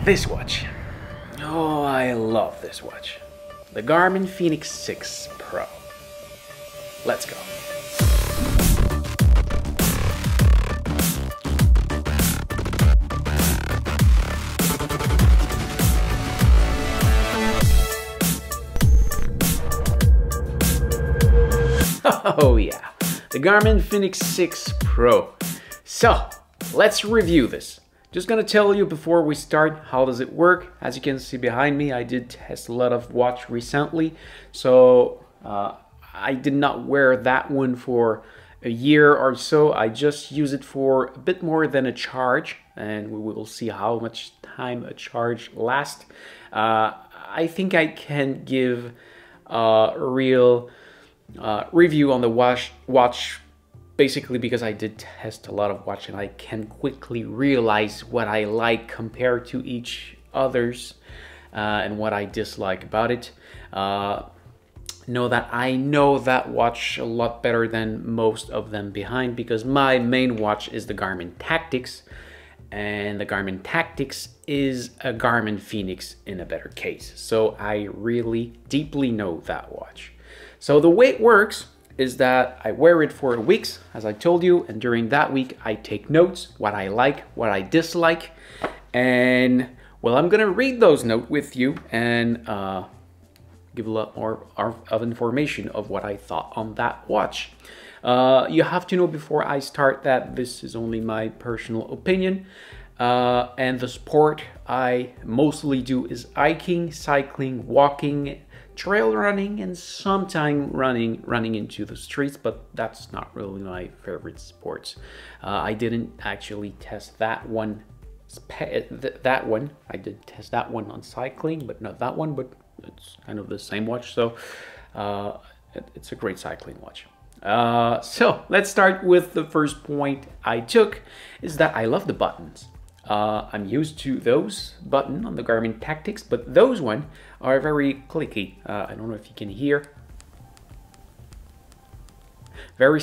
This watch. Oh, I love this watch. The Garmin Fenix 6 Pro. Let's go. Oh yeah, the Garmin Fenix 6 Pro. So, let's review this. Just gonna tell you before we start, how does it work? As you can see behind me, I did test a lot of watch recently. So, I did not wear that one for a year or so. I just use it for a bit more than a charge, and we will see how much time a charge lasts. I think I can give a real review on the watch basically because I did test a lot of watch and I can quickly realize what I like compared to each others and what I dislike about it. Know that I know that watch a lot better than most of them behind, because my main watch is the Garmin Tactics, and the Garmin Tactics is a Garmin Fenix in a better case. So I really deeply know that watch. So the way it works is that I wear it for weeks, as I told you, and during that week I take notes, what I like, what I dislike, and well, I'm gonna read those notes with you and give a lot more of information of what I thought on that watch. You have to know before I start that this is only my personal opinion, and the sport I mostly do is hiking, cycling, walking, trail running, and sometimes running into the streets, but that's not really my favorite sports. I didn't actually test that one. I did test that one on cycling, but not that one, but it's kind of the same watch, so it's a great cycling watch. So let's start with the first point I took, is that I love the buttons. I'm used to those button on the Garmin Tactics, but those one are very clicky. I don't know if you can hear. Very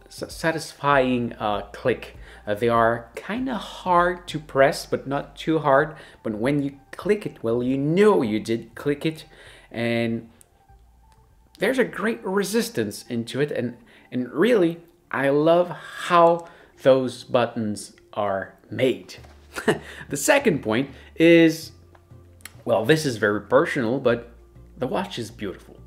satisfying click. They are kind of hard to press, but not too hard. But when you click it, well, you know you did click it, and there's a great resistance into it. And really, I love how those buttons are made. The second point is, well, this is very personal, but the watch is beautiful.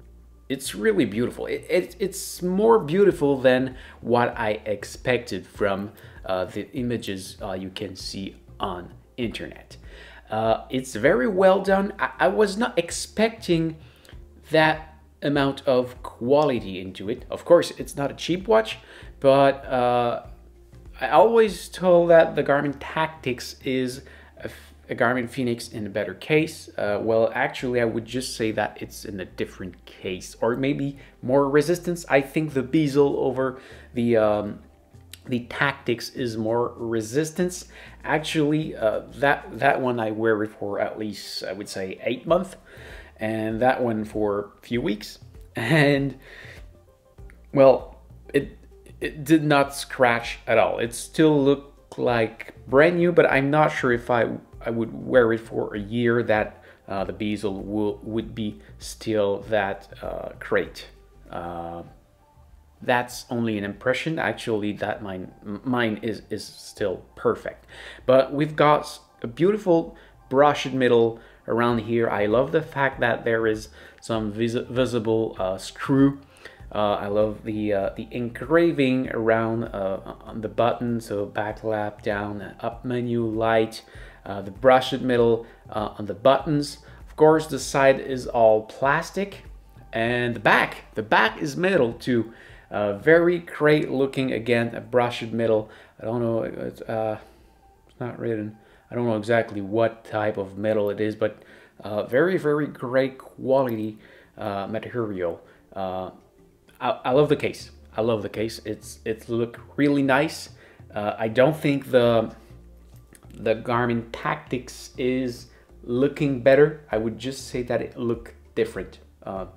It's really beautiful. It's more beautiful than what I expected from the images you can see on internet. It's very well done. I was not expecting that amount of quality into it. Of course, it's not a cheap watch, but I always told that the Garmin Tactics is a Garmin Fenix in a better case. Well, actually, I would just say that it's in a different case, or maybe more resistance. I think the bezel over the Tactics is more resistance. Actually, that one I wear it for at least, I would say, 8 months, and that one for a few weeks. And well, it did not scratch at all. It still looked like brand new, but I'm not sure if I would wear it for a year that the bezel would be still that great. That's only an impression. Actually, that mine is still perfect. But we've got a beautiful brushed middle around here. I love the fact that there is some visible screw. I love the engraving around on the button, so backlight, down, up menu, light, the brushed middle on the buttons. Of course, the side is all plastic, and the back is metal too. Very great looking, again, a brushed metal. I don't know, it's not written. I don't know exactly what type of metal it is, but very, very great quality material. I love the case. I love the case. It's look really nice. I don't think the Garmin Tactics is looking better. I would just say that it look different.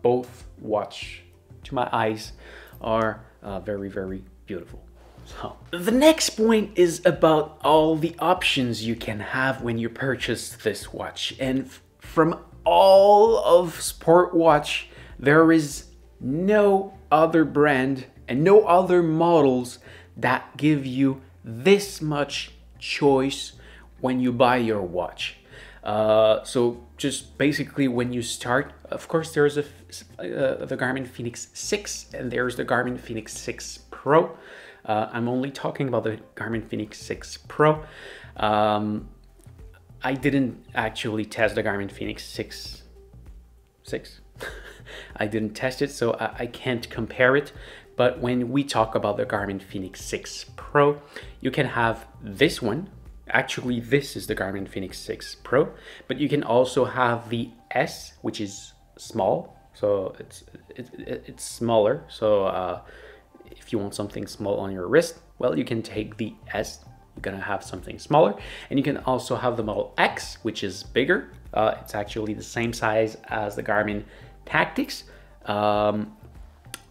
Both watch, to my eyes, are very, very beautiful. So the next point is about all the options you can have when you purchase this watch. And from all of sport watch, there is no other brand and no other models that give you this much choice when you buy your watch. So just basically when you start, of course there's the Garmin Fenix 6 and there's the Garmin Fenix 6 Pro. I'm only talking about the Garmin Fenix 6 Pro. I didn't actually test the Garmin Fenix 6. I didn't test it, so I can't compare it. But when we talk about the Garmin Fenix 6 Pro, you can have this one. Actually, this is the Garmin Fenix 6 Pro, but you can also have the S, which is small. So it's smaller. So if you want something small on your wrist, well, you can take the S. You're gonna have something smaller. And you can also have the model X, which is bigger. It's actually the same size as the Garmin Tactics.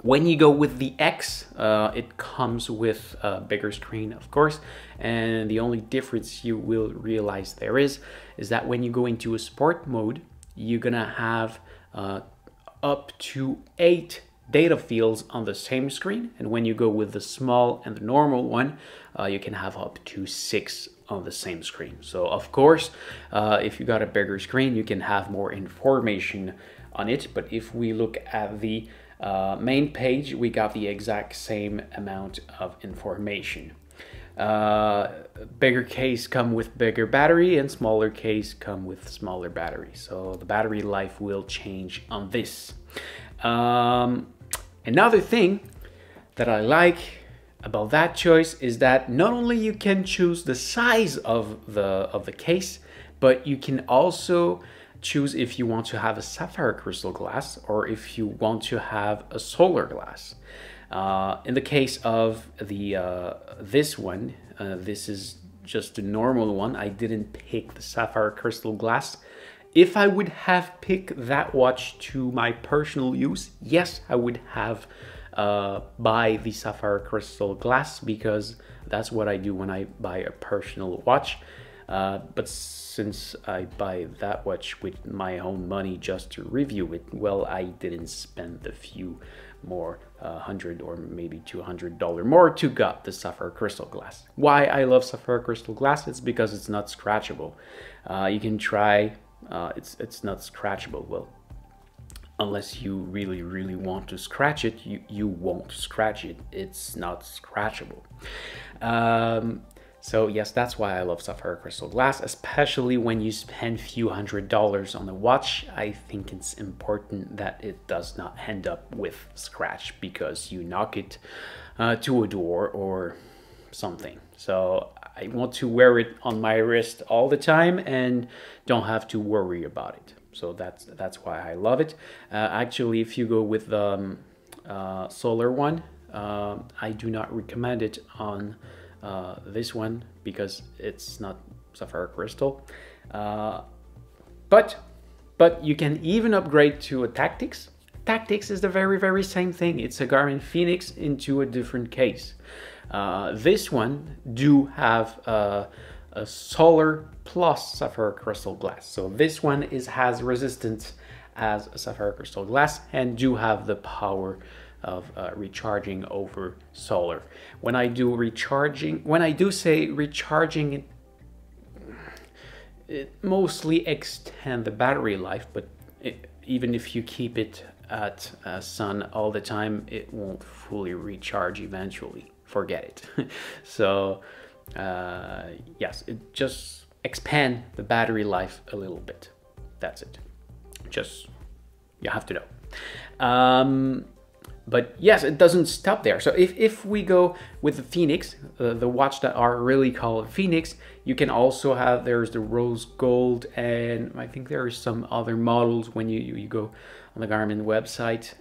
When you go with the X, it comes with a bigger screen, of course, and the only difference you will realize there is that when you go into a sport mode, you're gonna have up to 8 data fields on the same screen, and when you go with the small and the normal one, you can have up to 6 on the same screen. So of course, if you got a bigger screen, you can have more information on it, but if we look at the main page, we got the exact same amount of information. Bigger case come with bigger battery and smaller case come with smaller battery. So the battery life will change on this. Another thing that I like about that choice is that not only you can choose the size of the case, but you can also choose if you want to have a sapphire crystal glass or if you want to have a solar glass. In the case of the this one, this is just a normal one. I didn't pick the sapphire crystal glass. If I would have picked that watch to my personal use, yes, I would have buy the sapphire crystal glass because that's what I do when I buy a personal watch. But since I buy that watch with my own money just to review it, well, I didn't spend the few more $100 or maybe $200 more to get the sapphire crystal glass. Why I love sapphire crystal glass? It's because it's not scratchable. You can try, it's not scratchable. Well, unless you really want to scratch it, you won't scratch it. It's not scratchable. So yes, that's why I love sapphire crystal glass, especially when you spend few $100s on a watch. I think it's important that it does not end up with scratch because you knock it to a door or something. So I want to wear it on my wrist all the time and don't have to worry about it. So that's why I love it. Actually, if you go with the solar one, I do not recommend it on this one because it's not sapphire crystal. But you can even upgrade to a Tactics. Tactics is the very same thing. It's a Garmin Fenix into a different case. This one do have a solar plus sapphire crystal glass. So this one has resistance as a sapphire crystal glass and do have the power of recharging over solar. When I do recharging, when I do say recharging, it mostly extend the battery life, but even if you keep it at sun all the time, it won't fully recharge eventually. Forget it. So yes, it just expand the battery life a little bit. That's it. Just, you have to know. But yes, it doesn't stop there. So if we go with the Fenix, the watch that are really called Fenix, you can also have, there's the rose gold, and I think there are some other models when you go on the Garmin website.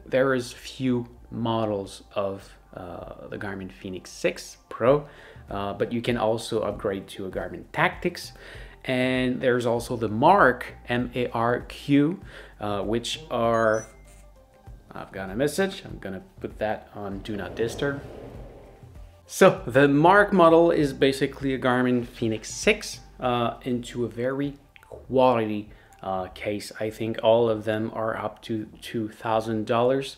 There is few models of the Garmin Fenix 6 Pro, but you can also upgrade to a Garmin Tactics. And there's also the Mark, M-A-R-Q, which are, I've got a message. I'm gonna put that on Do Not Disturb. So the Mark model is basically a Garmin Fenix 6 into a very quality case. I think all of them are up to $2,000.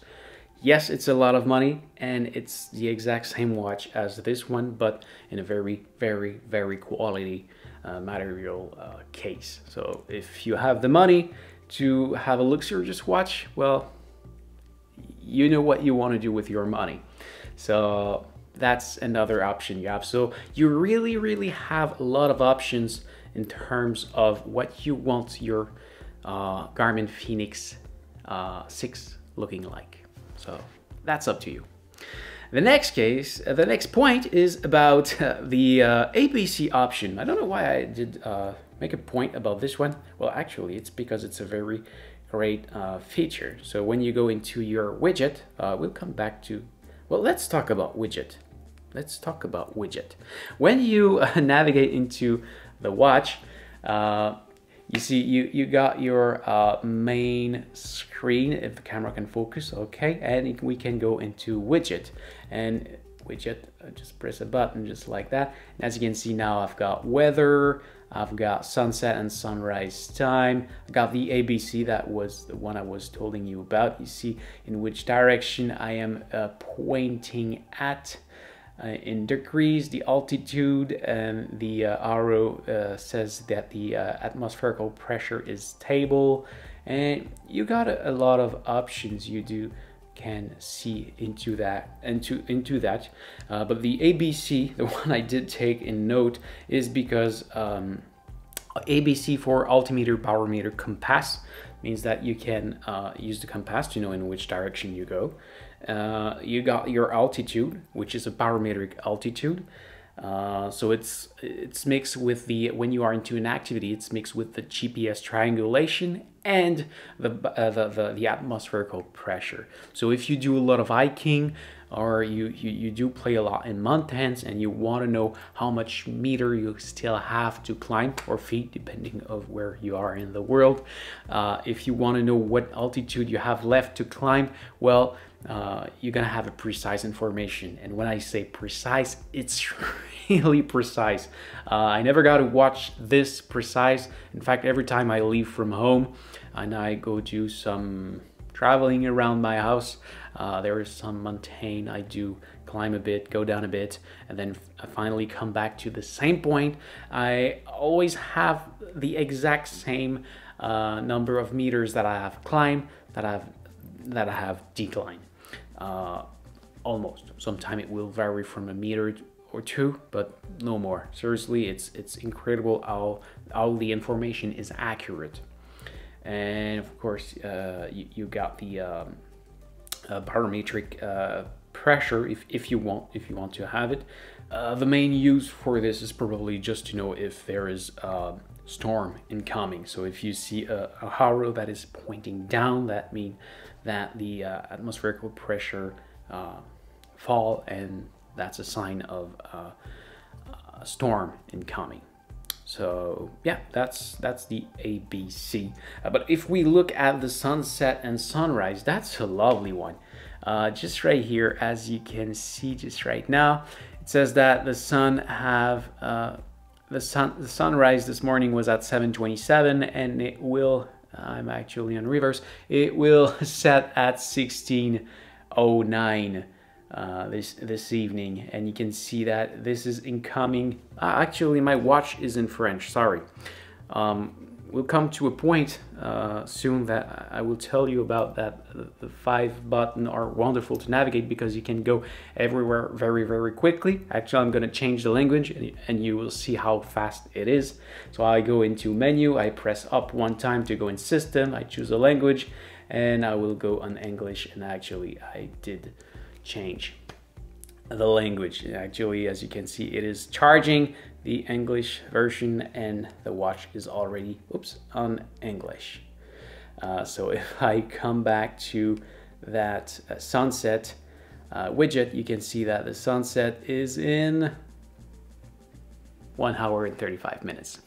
Yes, it's a lot of money, and it's the exact same watch as this one, but in a very, very, very quality material case. So if you have the money to have a luxurious watch, well, you know what you want to do with your money. So that's another option you have. So you really, really have a lot of options in terms of what you want your Garmin Fenix 6 looking like. So that's up to you. The next point is about the ABC option. I don't know why I did make a point about this one. Well, actually, it's because it's a very great feature. So when you go into your widget, we'll come back to, well, let's talk about widget. Let's talk about widget. When you navigate into the watch, you see you got your main screen, if the camera can focus, okay, and we can go into widget. And widget, just press a button just like that. And as you can see now, I've got weather, I've got sunset and sunrise time, I got the ABC, that was the one I was telling you about. You see in which direction I am pointing at. In degrees, the altitude, and the arrow says that the atmospherical pressure is stable, and you got a lot of options you can see into that. But the ABC, the one I did take in note, is because ABC for altimeter, barometer, compass, means that you can use the compass to know in which direction you go. You got your altitude, which is a barometric altitude. So it's mixed with the, when you are into an activity, it's mixed with the GPS triangulation and the atmospherical pressure. So if you do a lot of hiking, or you do play a lot in mountains, and you want to know how much meter you still have to climb, or feet, depending of where you are in the world. If you want to know what altitude you have left to climb, well, you're gonna have a precise information. And when I say precise, it's really precise. I never got to watch this precise. In fact, every time I leave from home and I go do some traveling around my house, there is some mountain, I do climb a bit, go down a bit, and then I finally come back to the same point. I always have the exact same number of meters that I have climbed, that I have declined. Almost. Sometimes it will vary from a meter or two, but no more. Seriously, it's incredible how the information is accurate. And of course, you got the barometric pressure if you want to have it. The main use for this is probably just to know if there is a storm incoming. So if you see a arrow that is pointing down, that means that the atmospheric pressure fall, and that's a sign of a storm incoming. So yeah, that's the ABC. But if we look at the sunset and sunrise, that's a lovely one. Just right here, as you can see just right now, it says that the sunrise this morning was at 7:27, and it will, I'm actually on reverse, it will set at 16:09 this evening. And you can see that this is incoming. Actually, my watch is in French, sorry. We'll come to a point soon that I will tell you about that. The 5 buttons are wonderful to navigate because you can go everywhere very, very quickly. Actually, I'm going to change the language, and you will see how fast it is. So I go into menu, I press up one time to go in system, I choose a language, and I will go on English. And actually, I did change the language. Actually, as you can see, it is charging the English version, and the watch is already on English. So if I come back to that sunset widget, you can see that the sunset is in 1 hour and 35 minutes.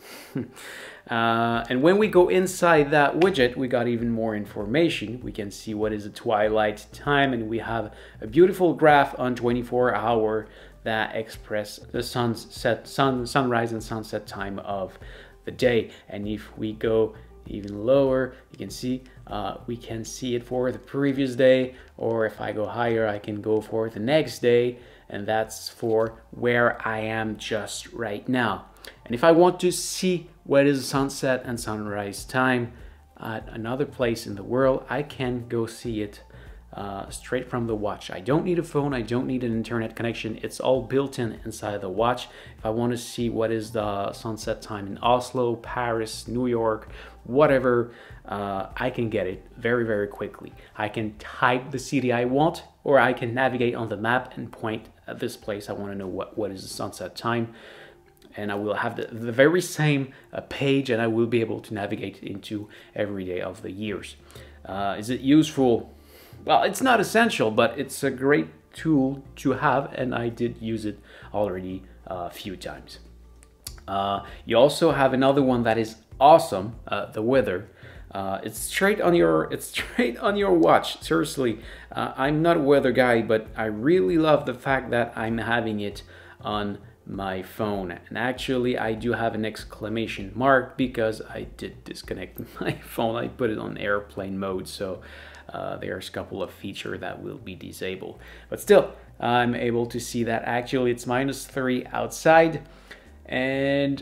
And when we go inside that widget, we got even more information. We can see what is the twilight time, and we have a beautiful graph on 24-hour that express the sunrise and sunset time of the day. And if we go even lower, you can see we can see it for the previous day, or if I go higher, I can go for the next day, and that's for where I am just right now. And if I want to see what is sunset and sunrise time at another place in the world, I can go see it straight from the watch. I don't need a phone, I don't need an internet connection. It's all built in inside the watch. If I want to see what is the sunset time in Oslo, Paris, New York, whatever, I can get it very, very quickly. I can type the city I want, or I can navigate on the map and point at this place. I want to know what is the sunset time, and I will have the very same page, and I will be able to navigate into every day of the years. Is it useful? Well, it's not essential, but it's a great tool to have, and I did use it already a few times. You also have another one that is awesome, the weather. It's straight on your watch. Seriously, I'm not a weather guy, but I really love the fact that I'm having it on my phone. And actually, I do have an exclamation mark because I did disconnect my phone. I put it on airplane mode, so there's a couple of features that will be disabled. But still, I'm able to see that actually it's -3 outside, and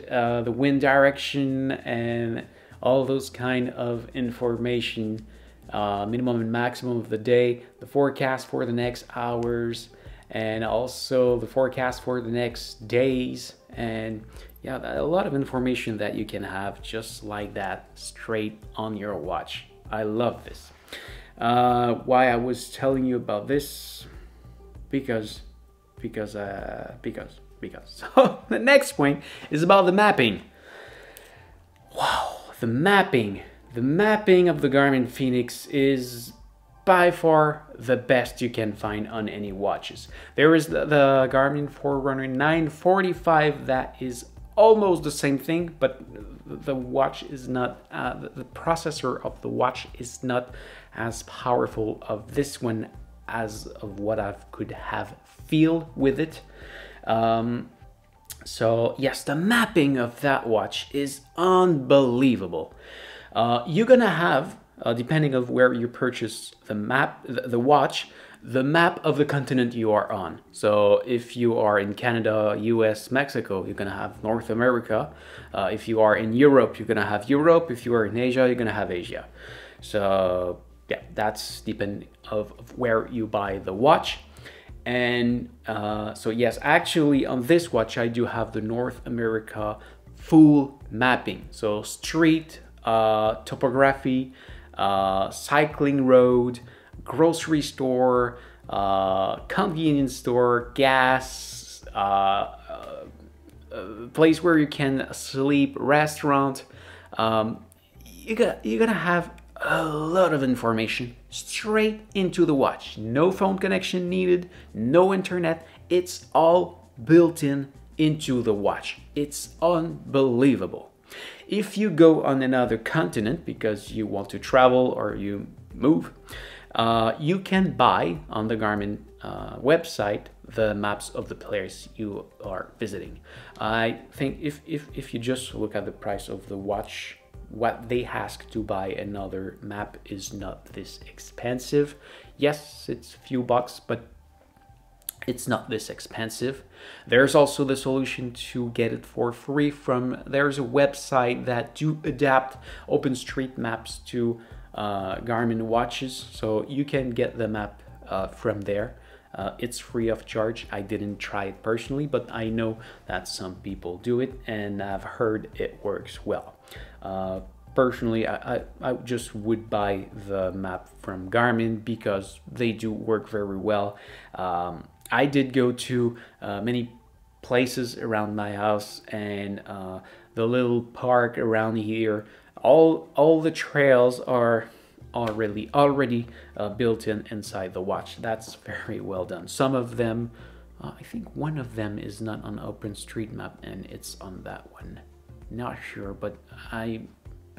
the wind direction and all those kind of information, minimum and maximum of the day, the forecast for the next hours, and also the forecast for the next days. And yeah, a lot of information that you can have just like that straight on your watch. I love this. Why I was telling you about this, because so the next point is about the mapping. Wow, the mapping of the Garmin Fenix is by far the best you can find on any watches. There is the Garmin Forerunner 945 that is almost the same thing, but the watch is not, the processor of the watch is not as powerful of this one as of what I could have feel with it. So yes, the mapping of that watch is unbelievable. You're gonna have, depending on where you purchase the watch, the map of the continent you are on. So if you are in Canada, US, Mexico, you're gonna have North America. If you are in Europe, you're gonna have Europe. If you are in Asia, you're gonna have Asia. So yeah, that's depending of where you buy the watch. And so yes, actually on this watch I do have the North America full mapping. So street, topography, cycling road, grocery store, convenience store, gas, place where you can sleep, restaurant. You're gonna have a lot of information straight into the watch. No phone connection needed, no internet. It's all built into the watch. It's unbelievable. If you go on another continent because you want to travel or you move, you can buy on the Garmin website the maps of the place you are visiting. I think if you just look at the price of the watch, what they ask to buy another map is not this expensive. Yes, it's a few bucks, but it's not this expensive. There's also the solution to get it for free there's a website that do adapt OpenStreetMaps to Garmin watches, so you can get the map from there. It's free of charge. I didn't try it personally, but I know that some people do it, and I've heard it works well. Personally, I just would buy the map from Garmin because they do work very well. I did go to many places around my house, and the little park around here, all the trails are already built inside the watch. That's very well done. Some of them, I think one of them is not on OpenStreetMap and it's on that one. Not sure, but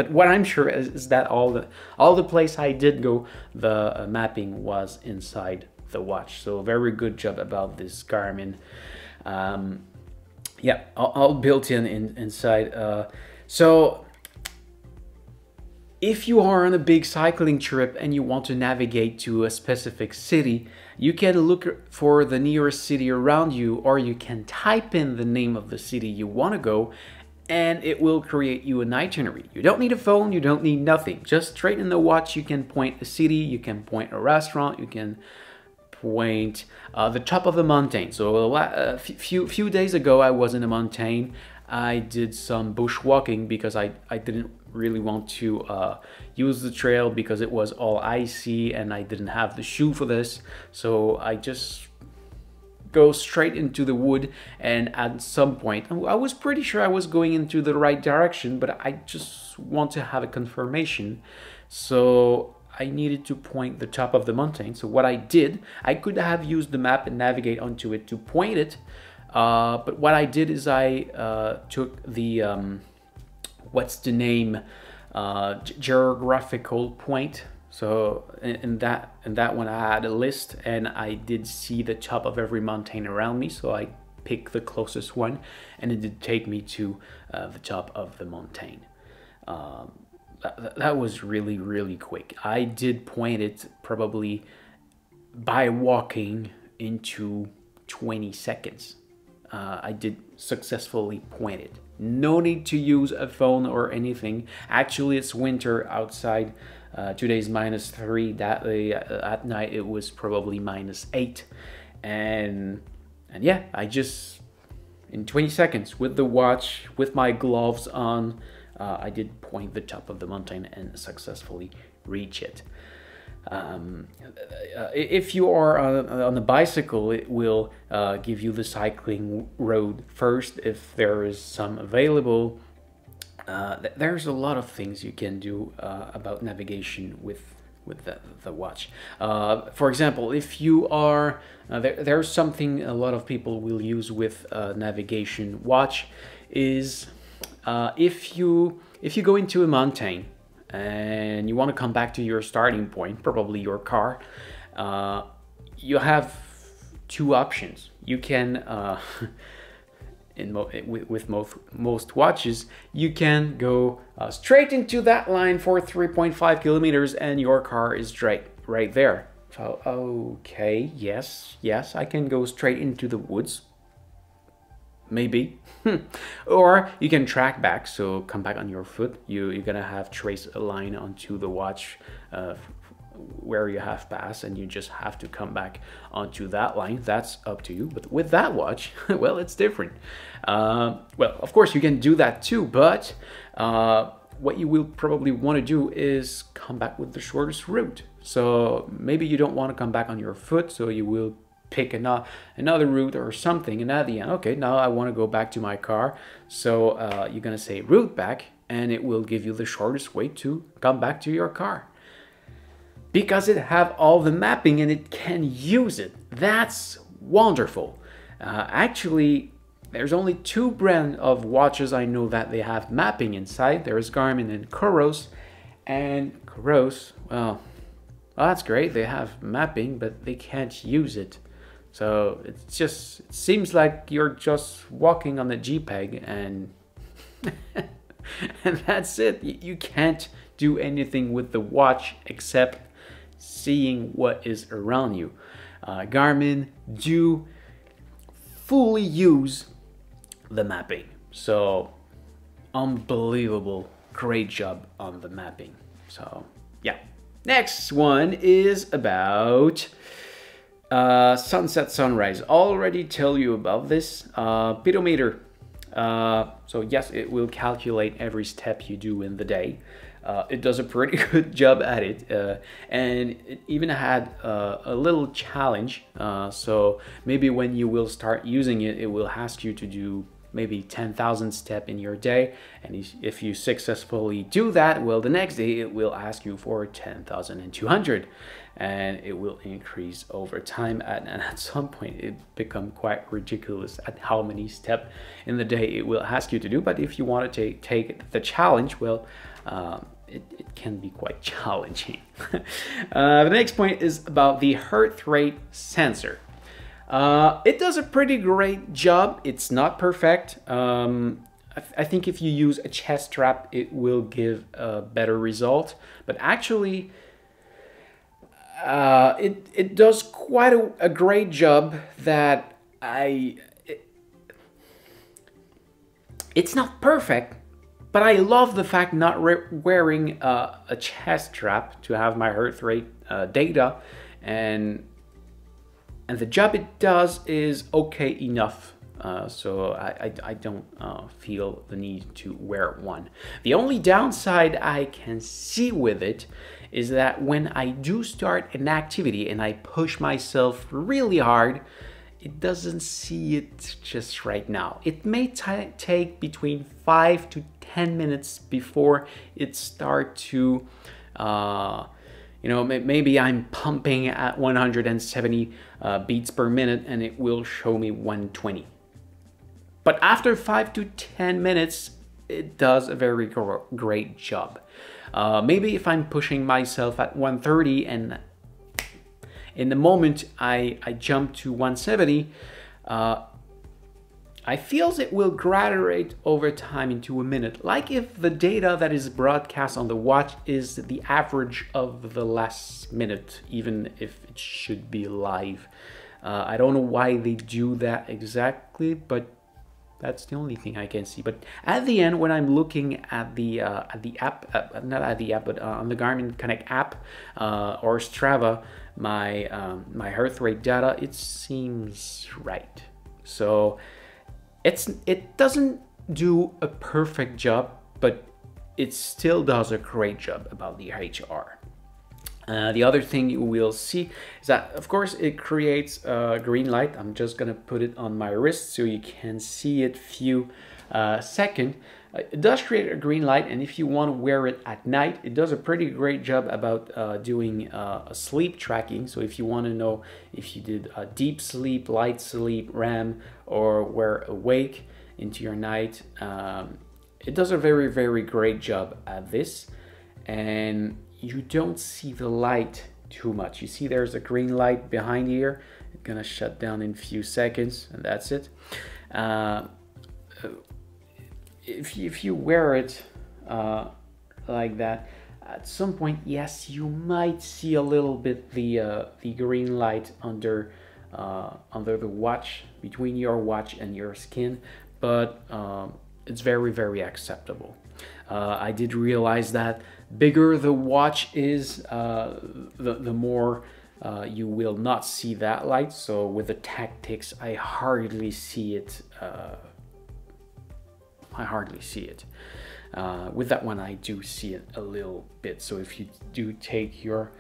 what I'm sure is that all the place I did go, the mapping was inside the watch. So very good job about this Garmin. Yeah, all built inside. So if you are on a big cycling trip and you want to navigate to a specific city, you can look for the nearest city around you, or you can type in the name of the city you want to go, and it will create you an itinerary. You don't need a phone, you don't need nothing. Just straight in the watch, you can point a city, you can point a restaurant, you can point the top of the mountain. So a few days ago, I was in a mountain. I did some bushwalking because I didn't really want to use the trail because it was all icy and I didn't have the shoe for this. So I just go straight into the wood, and at some point I was pretty sure I was going into the right direction, but I just want to have a confirmation. So I needed to point the top of the mountain. So what I did, I could have used the map and navigate onto it to point it, but what I did is I took the what's the name, geographical point. So in that one I had a list, and I did see the top of every mountain around me, so I picked the closest one, and it did take me to the top of the mountain. That was really quick. I did point it probably by walking into 20 seconds. I did successfully point it. No need to use a phone or anything. Actually, it's winter outside. Today's -3. That day at night it was probably -8, and yeah, I just in 20 seconds with the watch, with my gloves on, I did point the top of the mountain and successfully reach it. If you are on a bicycle, it will give you the cycling road first if there is some available. There's a lot of things you can do about navigation with the watch. For example, if you are there's something a lot of people will use with navigation watch is if you go into a mountain and you want to come back to your starting point, probably your car, you have two options. You can with most watches, you can go straight into that line for 3.5 kilometers and your car is right there. So okay, yes, I can go straight into the woods, maybe. Or you can track back, so come back on your foot. You're gonna have trace a line onto the watch where you have passed, and you just have to come back onto that line. That's up to you. But with that watch, well, it's different. Well, of course you can do that too, but what you will probably want to do is come back with the shortest route. So maybe you don't want to come back on your foot, so you will pick another route or something, and at the end, okay, now I want to go back to my car. So you're gonna say route back, and it will give you the shortest way to come back to your car, because it have all the mapping and it can use it. That's wonderful. Actually, there's only two brands of watches I know that they have mapping inside. There's Garmin and Coros. And Coros, well, that's great. They have mapping, but they can't use it. So it seems like you're just walking on the JPEG and and that's it. You can't do anything with the watch except seeing what is around you. Garmin do fully use the mapping, so unbelievable, great job on the mapping. So yeah, next one is about sunset, sunrise. Already tell you about this. Pedometer. So yes, it will calculate every step you do in the day. It does a pretty good job at it, and it even had a little challenge. So maybe when you will start using it, it will ask you to do maybe 10,000 steps in your day, and if you successfully do that, well, the next day it will ask you for 10,200, and it will increase over time, and at some point it becomes quite ridiculous at how many steps in the day it will ask you to do. But if you want to take the challenge, well, it can be quite challenging. The next point is about the heart rate sensor. It does a pretty great job. It's not perfect. I think if you use a chest strap, it will give a better result. But actually, it does quite a great job that it's not perfect, but I love the fact not wearing a chest strap to have my heart rate data, and the job it does is okay enough. So I don't feel the need to wear one. The only downside I can see with it is that when I do start an activity and I push myself really hard, it doesn't see it just right now. It may take between 5 to 10 minutes before it start to, you know, maybe I'm pumping at 170 beats per minute and it will show me 120. But after 5 to 10 minutes, it does a very great job. Maybe if I'm pushing myself at 130 and in the moment I jump to 170, I feel it will graduate over time into a minute. Like if the data that is broadcast on the watch is the average of the last minute, even if it should be live. I don't know why they do that exactly, but that's the only thing I can see. But at the end, when I'm looking at the app, not at the app, but on the Garmin Connect app or Strava, my heart rate data, it seems right. So it doesn't do a perfect job, but it still does a great job about the HR. The other thing you will see is that, of course, it creates a green light. I'm just gonna put it on my wrist so you can see it few seconds. It does create a green light, and if you want to wear it at night, it does a pretty great job about doing a sleep tracking. So if you want to know if you did a deep sleep, light sleep, REM, or were awake into your night, it does a very, very great job at this. And you don't see the light too much. You see there's a green light behind here. It's gonna shut down in a few seconds, and that's it. If you wear it like that, at some point, yes, you might see a little bit the green light under the watch, between your watch and your skin, but it's very, very acceptable. I did realize that bigger the watch is, the more you will not see that light. So with the Tactics, I hardly see it. With that one, I do see it a little bit. So if you do take your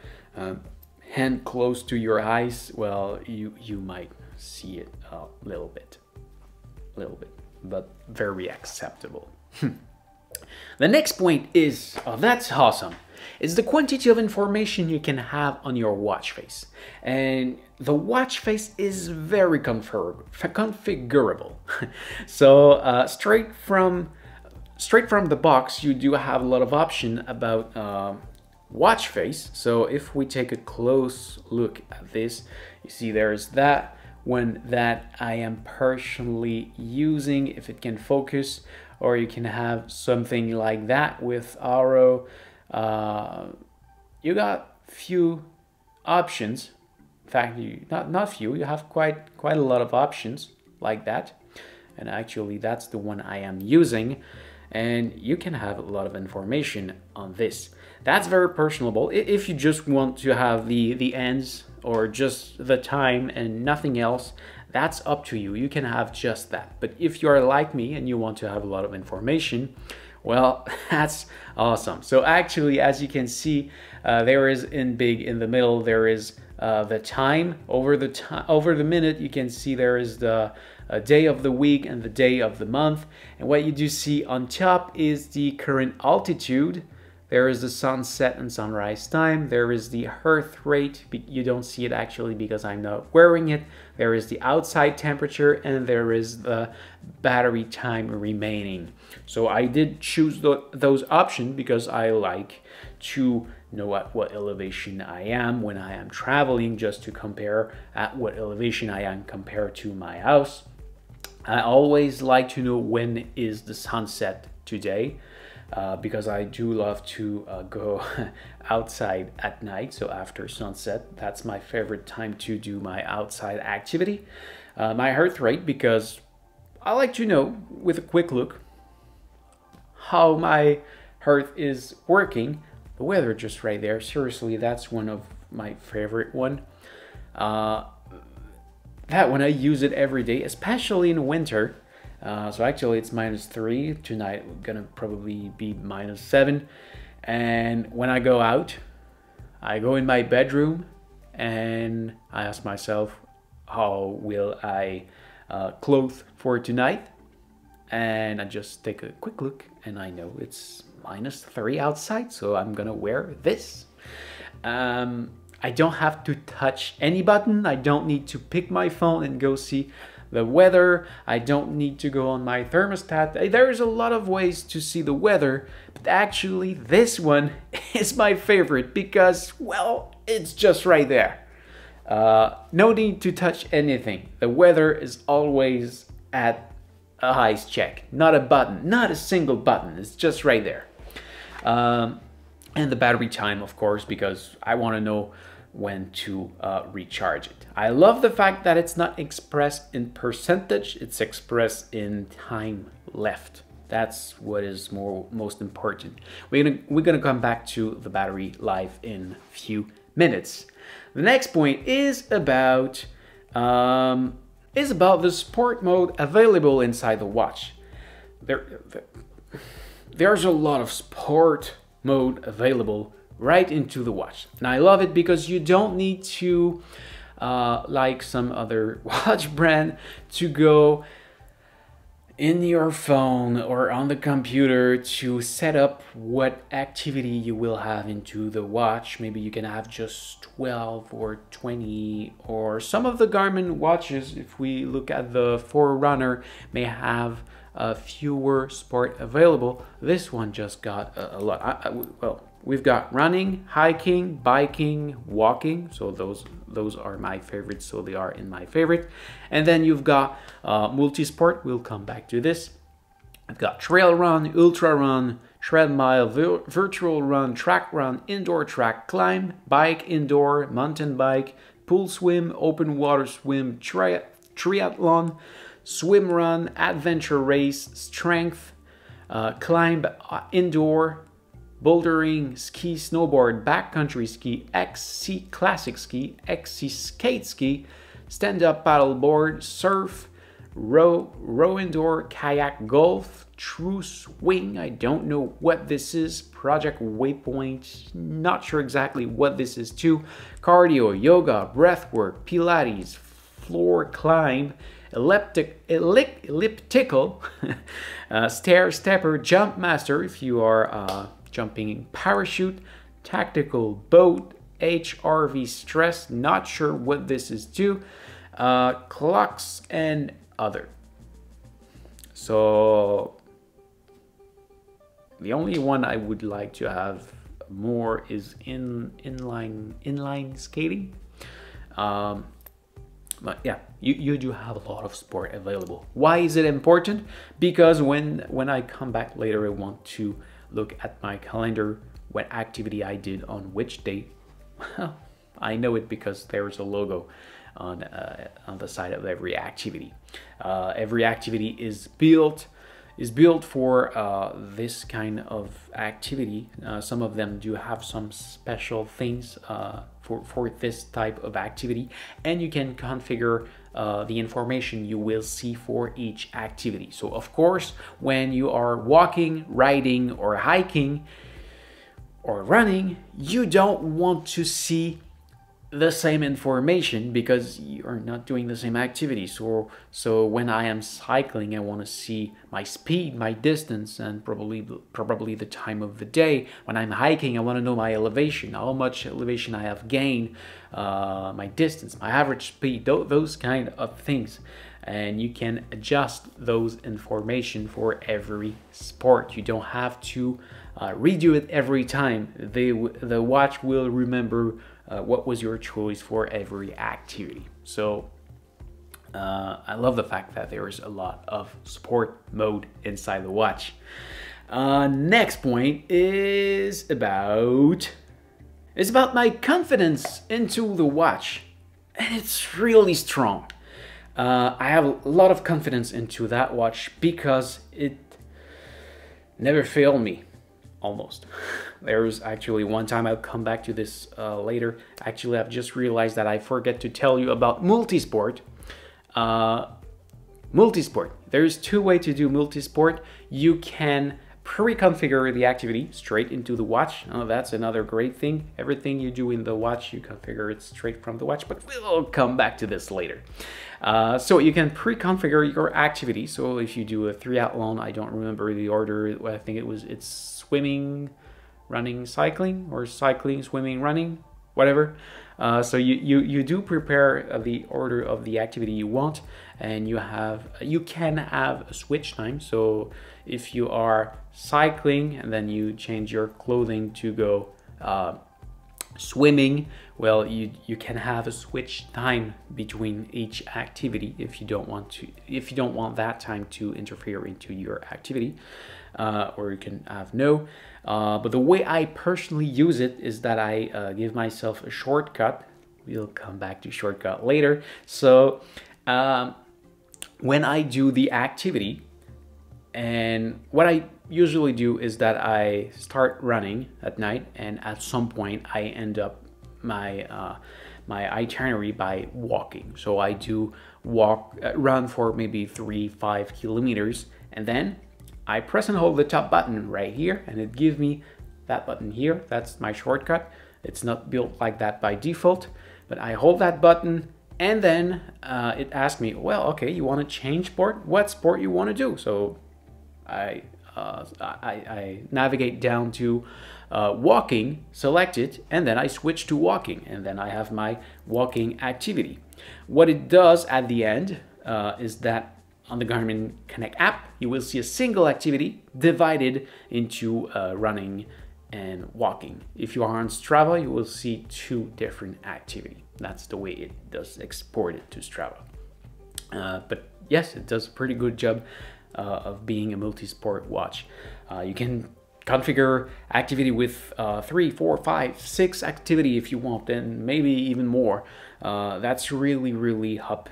hand close to your eyes, well, you might see it a little bit, but very acceptable. The next point is, oh, that's awesome, is the quantity of information you can have on your watch face. And the watch face is very configurable. So straight from the box, you do have a lot of option about watch face. So if we take a close look at this, you see there's that one that I am personally using, if it can focus, or you can have something like that with Auro. You got few options. In fact, not few, you have quite a lot of options like that. And actually that's the one I am using, and you can have a lot of information on this. That's very personable. If you just want to have the ends or just the time and nothing else, that's up to you. You can have just that. But if you are like me and you want to have a lot of information, well, that's awesome. So actually, as you can see, there is in big in the middle, there is the time. Over the minute, you can see there is the day of the week and the day of the month. And what you do see on top is the current altitude. There is the sunset and sunrise time. There is the heart rate. You don't see it actually because I'm not wearing it. There is the outside temperature, and there is the battery time remaining. So I did choose those options because I like to know at what elevation I am when I am traveling, just to compare at what elevation I am compared to my house. I always like to know when is the sunset today, because I do love to go outside at night. So after sunset, that's my favorite time to do my outside activity. My heart rate, because I like to know with a quick look how my heart is working. The weather just right there, seriously, that's one of my favorite one. That one I use it every day, especially in winter. So actually it's -3 tonight, gonna probably be -7. And when I go out, I go in my bedroom and I ask myself, how will I clothe for tonight? And I just take a quick look and I know it's -3 outside, so I'm gonna wear this. I don't have to touch any button. I don't need to pick my phone and go see the weather. I don't need to go on my thermostat. There's a lot of ways to see the weather, but actually this one is my favorite because, well, it's just right there. No need to touch anything. The weather is always at a highest check. Not a button, not a single button. It's just right there. And the battery time, of course, because I want to know when to recharge it. I love the fact that it's not expressed in percentage, it's expressed in time left. That's what is most important. We're gonna come back to the battery life in a few minutes. The next point is about the sport mode available inside the watch. There's a lot of sport mode available right into the watch, and I love it because you don't need to, like some other watch brand, to go in your phone or on the computer to set up what activity you will have into the watch. Maybe you can have just 12 or 20, or some of the Garmin watches, if we look at the Forerunner, may have fewer sport available. This one just got a lot. Well, we've got running, hiking, biking, walking. So those are my favorites, so they are in my favorite. And then you've got multisport. We'll come back to this. I've got trail run, ultra run, treadmill, virtual run, track run, indoor track, climb, bike, indoor, mountain bike, pool swim, open water swim, triathlon, swim run, adventure race, strength, climb, indoor, bouldering, ski, snowboard, backcountry ski, XC classic ski, XC skate ski, stand-up paddleboard, surf, row indoor, kayak, golf, true swing. I don't know what this is. Project Waypoint, not sure exactly what this is too. Cardio, yoga, breathwork, Pilates, floor climb, elliptical, stair stepper, jump master if you are jumping, parachute, tactical, boat, HRV stress, not sure what this is too, clocks and other. So the only one I would like to have more is inline skating. But yeah, you do have a lot of sport available. Why is it important? Because when I come back later, I want to look at my calendar, what activity I did on which day. Well, I know it because there's a logo on the side of every activity. Every activity is built for this kind of activity. Some of them do have some special things for this type of activity, and you can configure the information you will see for each activity. So of course, when you are walking, riding, or hiking, or running, you don't want to see the same information because you're not doing the same activity. So when I am cycling, I want to see my speed, my distance, and probably the time of the day. When I'm hiking, I want to know my elevation, how much elevation I have gained, my distance, my average speed, those kind of things. and you can adjust those information for every sport. You don't have to redo it every time. The watch will remember what was your choice for every activity. So I love the fact that there is a lot of sport mode inside the watch. Next point is about my confidence into the watch, and it's really strong. I have a lot of confidence into that watch because it never failed me, almost. There was actually one time, I'll come back to this later. Actually, I've just realized that I forget to tell you about multisport. Multisport. There's two ways to do multisport. You can pre-configure the activity straight into the watch. That's another great thing. Everything you do in the watch, you configure it straight from the watch, but we'll come back to this later. So you can pre-configure your activity. So if you do a triathlon, I don't remember the order. I think it's swimming, running, cycling, or cycling, swimming, running, whatever. So you do prepare the order of the activity you want, and you can have a switch time. So if you are cycling and then you change your clothing to go swimming, well, you can have a switch time between each activity if you don't want that time to interfere into your activity, or you can have no. But the way I personally use it is that I give myself a shortcut. We'll come back to shortcut later. So when I do the activity, and what I usually do is that I start running at night, and at some point I end up my itinerary by walking. So I do run for maybe 3-5 kilometers, and then I press and hold the top button right here, and it gives me that button here. That's my shortcut. It's not built like that by default, but I hold that button, and then it asks me, well, okay, you want to change sport? What sport you want to do? So I navigate down to walking, select it, and then I switch to walking, and then I have my walking activity. What it does at the end is that on the Garmin Connect app, you will see a single activity divided into running and walking. If you are on Strava, you will see two different activities. That's the way it does export it to Strava. But yes, it does a pretty good job of being a multi-sport watch. You can configure activity with 3, 4, 5, 6 activity if you want, and maybe even more. That's really up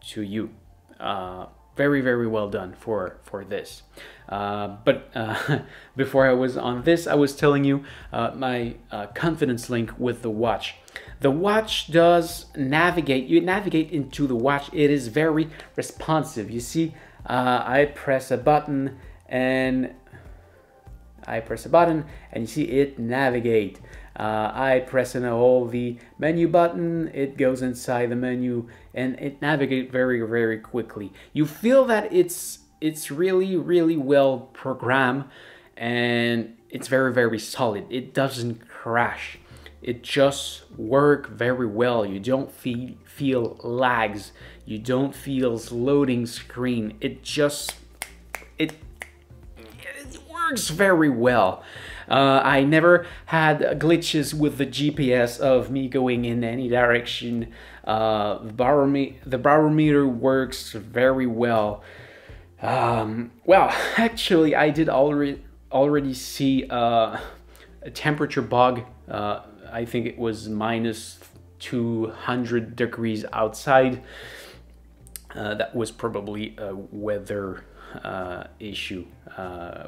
to you. Very, very well done for this. But before I was on this, I was telling you my confidence link with the watch. The watch does navigate. You navigate into the watch. It is very responsive. You see, I press a button, and you see it navigate. I press and hold the menu button, it goes inside the menu, and it navigates very quickly. You feel that it's really well programmed, and it's very solid. It doesn't crash. It just works very well. You don't feel lags. You don't feel loading screen. It works very well. I never had glitches with the GPS of me going in any direction. The barometer works very well. Well, actually, I did already see a temperature bug. I think it was minus 200 degrees outside. That was probably a weather issue,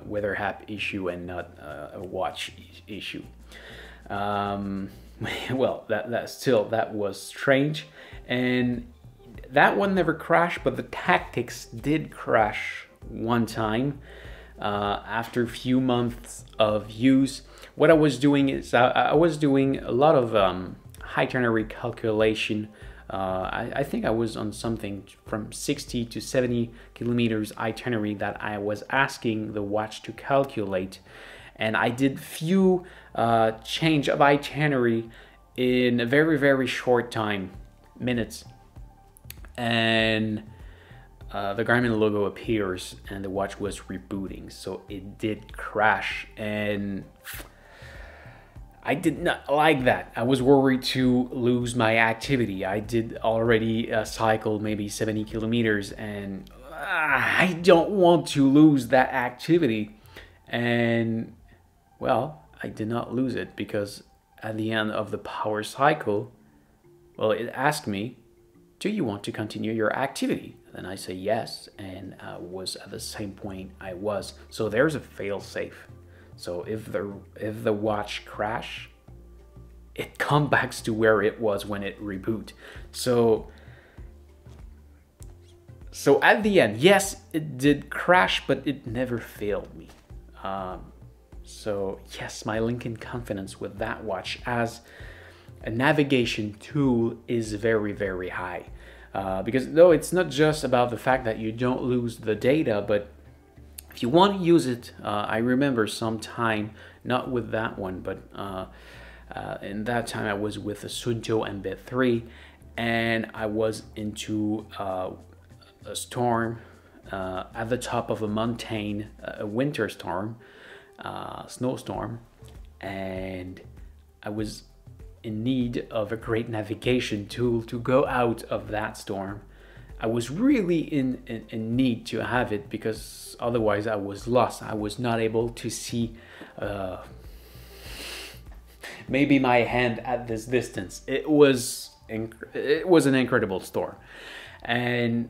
weather app issue, and not a watch issue. Well, that was strange, and that one never crashed, but the Tactics did crash one time after a few months of use. What I was doing is I was doing a lot of itinerary calculation. I think I was on something from 60 to 70 kilometers itinerary that I was asking the watch to calculate, and I did few change of itinerary in a very short time, minutes, and the Garmin logo appears and the watch was rebooting, so it did crash, and I did not like that. I was worried to lose my activity. I did already cycle maybe 70 kilometers, and I don't want to lose that activity. And well, I did not lose it, because at the end of the power cycle, well, it asked me, do you want to continue your activity? And I say yes, and I was at the same point I was. So there's a fail safe. So if the watch crash, it comes back to where it was when it reboot. So at the end, yes, it did crash, but it never failed me. So yes, my Lincoln confidence with that watch as a navigation tool is very, very high. Because though it's not just about the fact that you don't lose the data, but if you want to use it, I remember some time, not with that one, but in that time I was with a Sunto Embed 3, and I was into a storm at the top of a mountain, a winter storm, snowstorm, and I was in need of a great navigation tool to go out of that storm. I was really in need to have it, because otherwise I was lost. I was not able to see maybe my hand at this distance. It was an incredible storm. And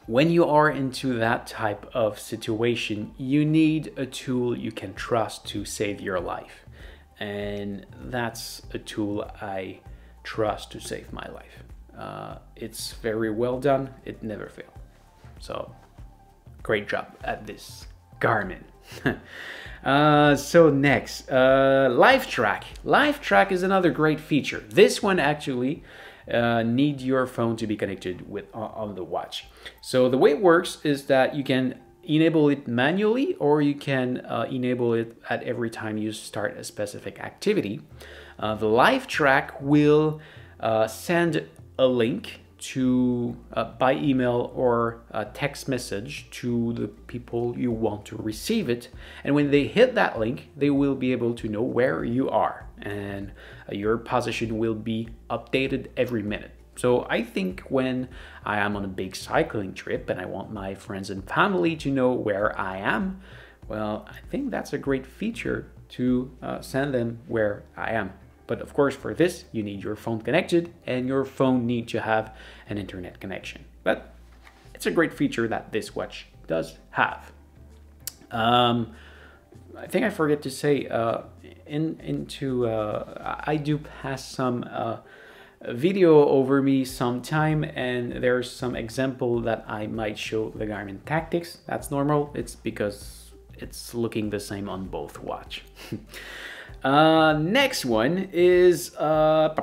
when you are into that type of situation, you need a tool you can trust to save your life. And that's a tool I trust to save my life. It's very well done. It never fails. So great job at this, Garmin. So next, Livetrack. Livetrack is another great feature. This one actually need your phone to be connected with on the watch. So the way it works is that you can enable it manually, or you can enable it at every time you start a specific activity. The Livetrack will send a link to by email or a text message to the people you want to receive it, and when they hit that link, they will be able to know where you are, and your position will be updated every minute. So I think when I am on a big cycling trip and I want my friends and family to know where I am, well, I think that's a great feature to send them where I am. But of course, for this, you need your phone connected, and your phone needs to have an internet connection. But it's a great feature that this watch does have. I think I forget to say, I do pass some video over me sometime, and there's some example that I might show the Garmin Tactics. That's normal. It's because it's looking the same on both watch. Next one is the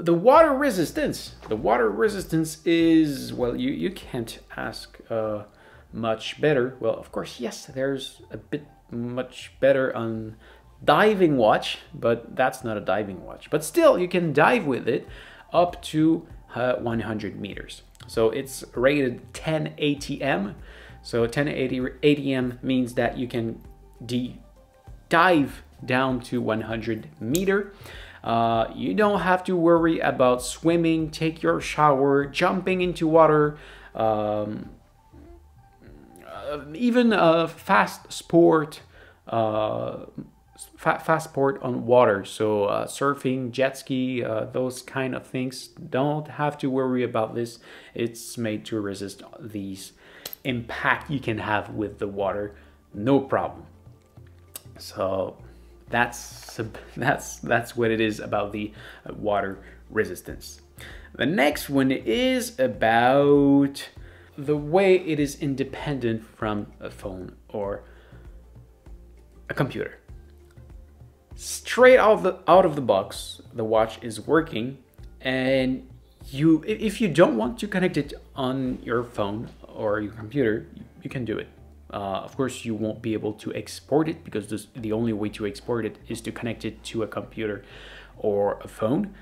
water resistance. The water resistance is, well, you can't ask much better. Well, of course, yes, there's a bit much better on diving watch, but that's not a diving watch. But still, you can dive with it up to 100 meters. So it's rated 10 ATM. So 10 ATM means that you can dive down to 100 meter. You don't have to worry about swimming, take your shower, jumping into water, even fast sport on water. So surfing, jet ski, those kind of things, don't have to worry about this. It's made to resist these impact you can have with the water, no problem. So that's what it is about the water resistance. The next one is about the way it is independent from a phone or a computer. Straight out of the box, the watch is working, and if you don't want to connect it on your phone or your computer, you can do it. Of course, you won't be able to export it, because the only way to export it is to connect it to a computer or a phone.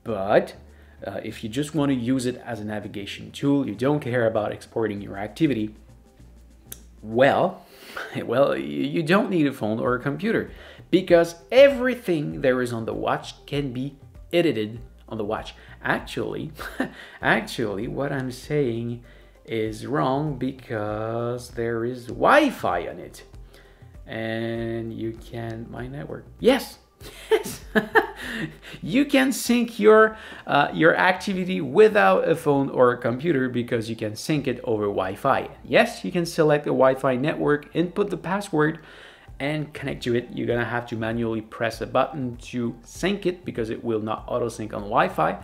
But If you just want to use it as a navigation tool, you don't care about exporting your activity, well, you don't need a phone or a computer, because everything there is on the watch can be edited on the watch. Actually, what I'm saying is wrong, because there is Wi-Fi on it, and you can my network. Yes. Yes. You can sync your activity without a phone or a computer, because you can sync it over Wi-Fi. Yes, you can select a Wi-Fi network, input the password, and connect to it. You're gonna have to manually press a button to sync it, because it will not auto sync on Wi-Fi.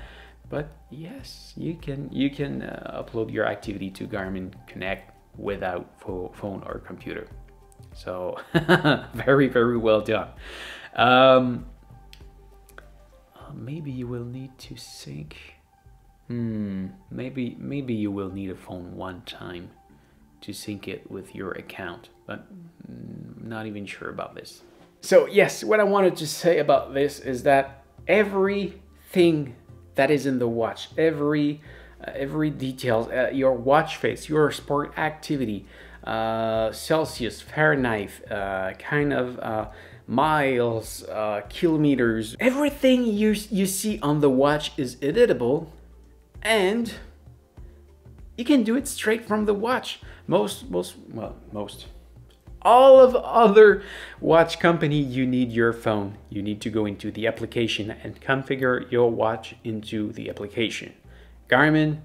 But yes, you can upload your activity to Garmin Connect without phone or computer. So very, very well done. Maybe you will need to sync. Maybe you will need a phone one time to sync it with your account, but not even sure about this. So yes, what I wanted to say about this is that everything that is in the watch, every detail, your watch face, your sport activity, Celsius, Fahrenheit, miles, kilometers, everything you see on the watch is editable, and you can do it straight from the watch. All of other watch company, you need your phone. You need to go into the application and configure your watch into the application. Garmin,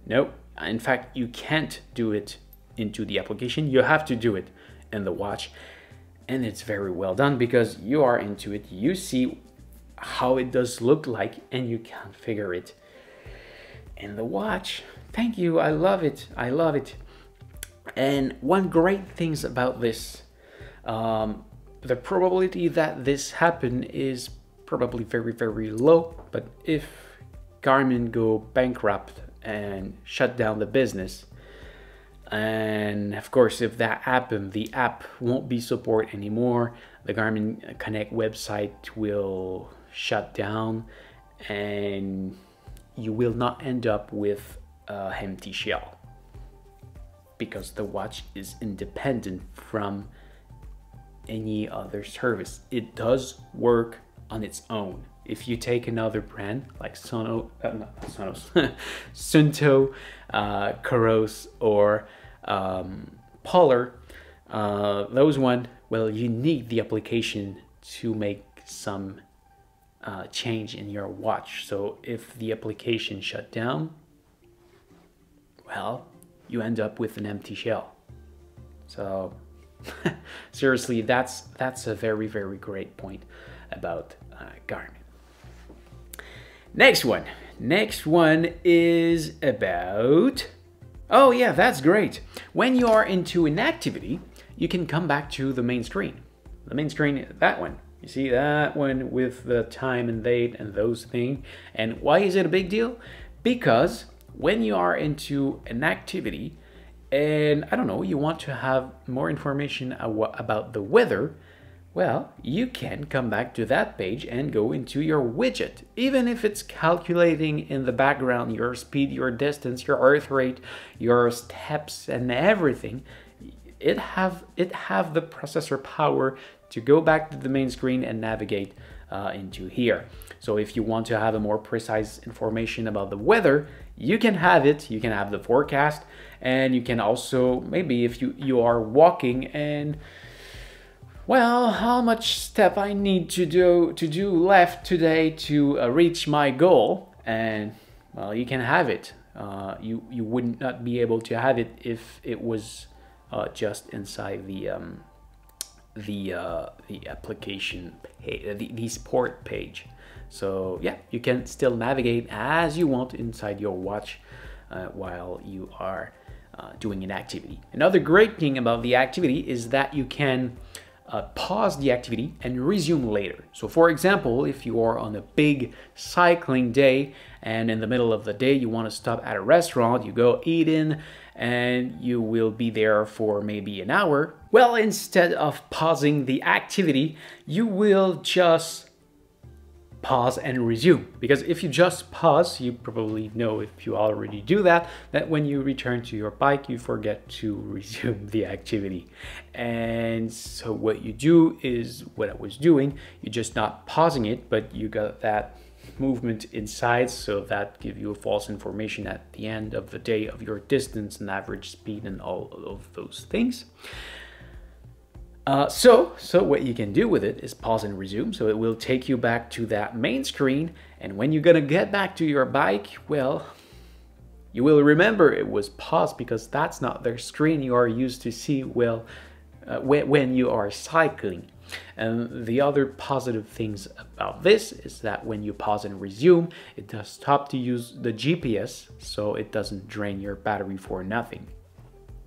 nope. In fact, you can't do it into the application. You have to do it in the watch. And it's very well done, because you are into it. You see how it does look like, and you configure it in the watch. Thank you. I love it. I love it. And one great thing about this, the probability that this happen is probably very, very low. But if Garmin go bankrupt and shut down the business, and of course, if that happens, the app won't be support anymore. The Garmin Connect website will shut down, and you will not end up with an empty shell, because the watch is independent from any other service. It does work on its own. If you take another brand like Sunto, Coros, or Polar, those one, well, you need the application to make some change in your watch. So if the application shut down, well, you end up with an empty shell. So seriously, that's a very, very great point about Garmin. Next one is about, oh yeah, that's great. When you are into an activity, you can come back to the main screen. The main screen, that one. You see that one with the time and date and those things. And why is it a big deal? Because when you are into an activity, and I don't know, you want to have more information about the weather, well, you can come back to that page and go into your widget. Even if it's calculating in the background your speed, your distance, your earth rate, your steps and everything, it have the processor power to go back to the main screen and navigate into here. So if you want to have a more precise information about the weather, you can have it. You can have the forecast, and you can also, maybe if you are walking and, well, how much step I need to do left today to reach my goal, and well, you can have it. You would not be able to have it if it was just inside the application page, the sport page. So yeah, you can still navigate as you want inside your watch while you are doing an activity. Another great thing about the activity is that you can pause the activity and resume later. So for example, if you are on a big cycling day and in the middle of the day you want to stop at a restaurant, you go eat in, and you will be there for maybe an hour. Well, instead of pausing the activity, you will just pause and resume, because if you just pause, you probably know, if you already do that, that when you return to your bike you forget to resume the activity. And so what you do is what I was doing, you're just not pausing it, but you got that movement inside, so that give you a false information at the end of the day of your distance and average speed and all of those things. So what you can do with it is pause and resume. So it will take you back to that main screen, and when you're gonna get back to your bike, well, you will remember it was paused, because that's not the screen you are used to see when you are cycling. And the other positive things about this is that when you pause and resume, it does stop to use the GPS, so it doesn't drain your battery for nothing.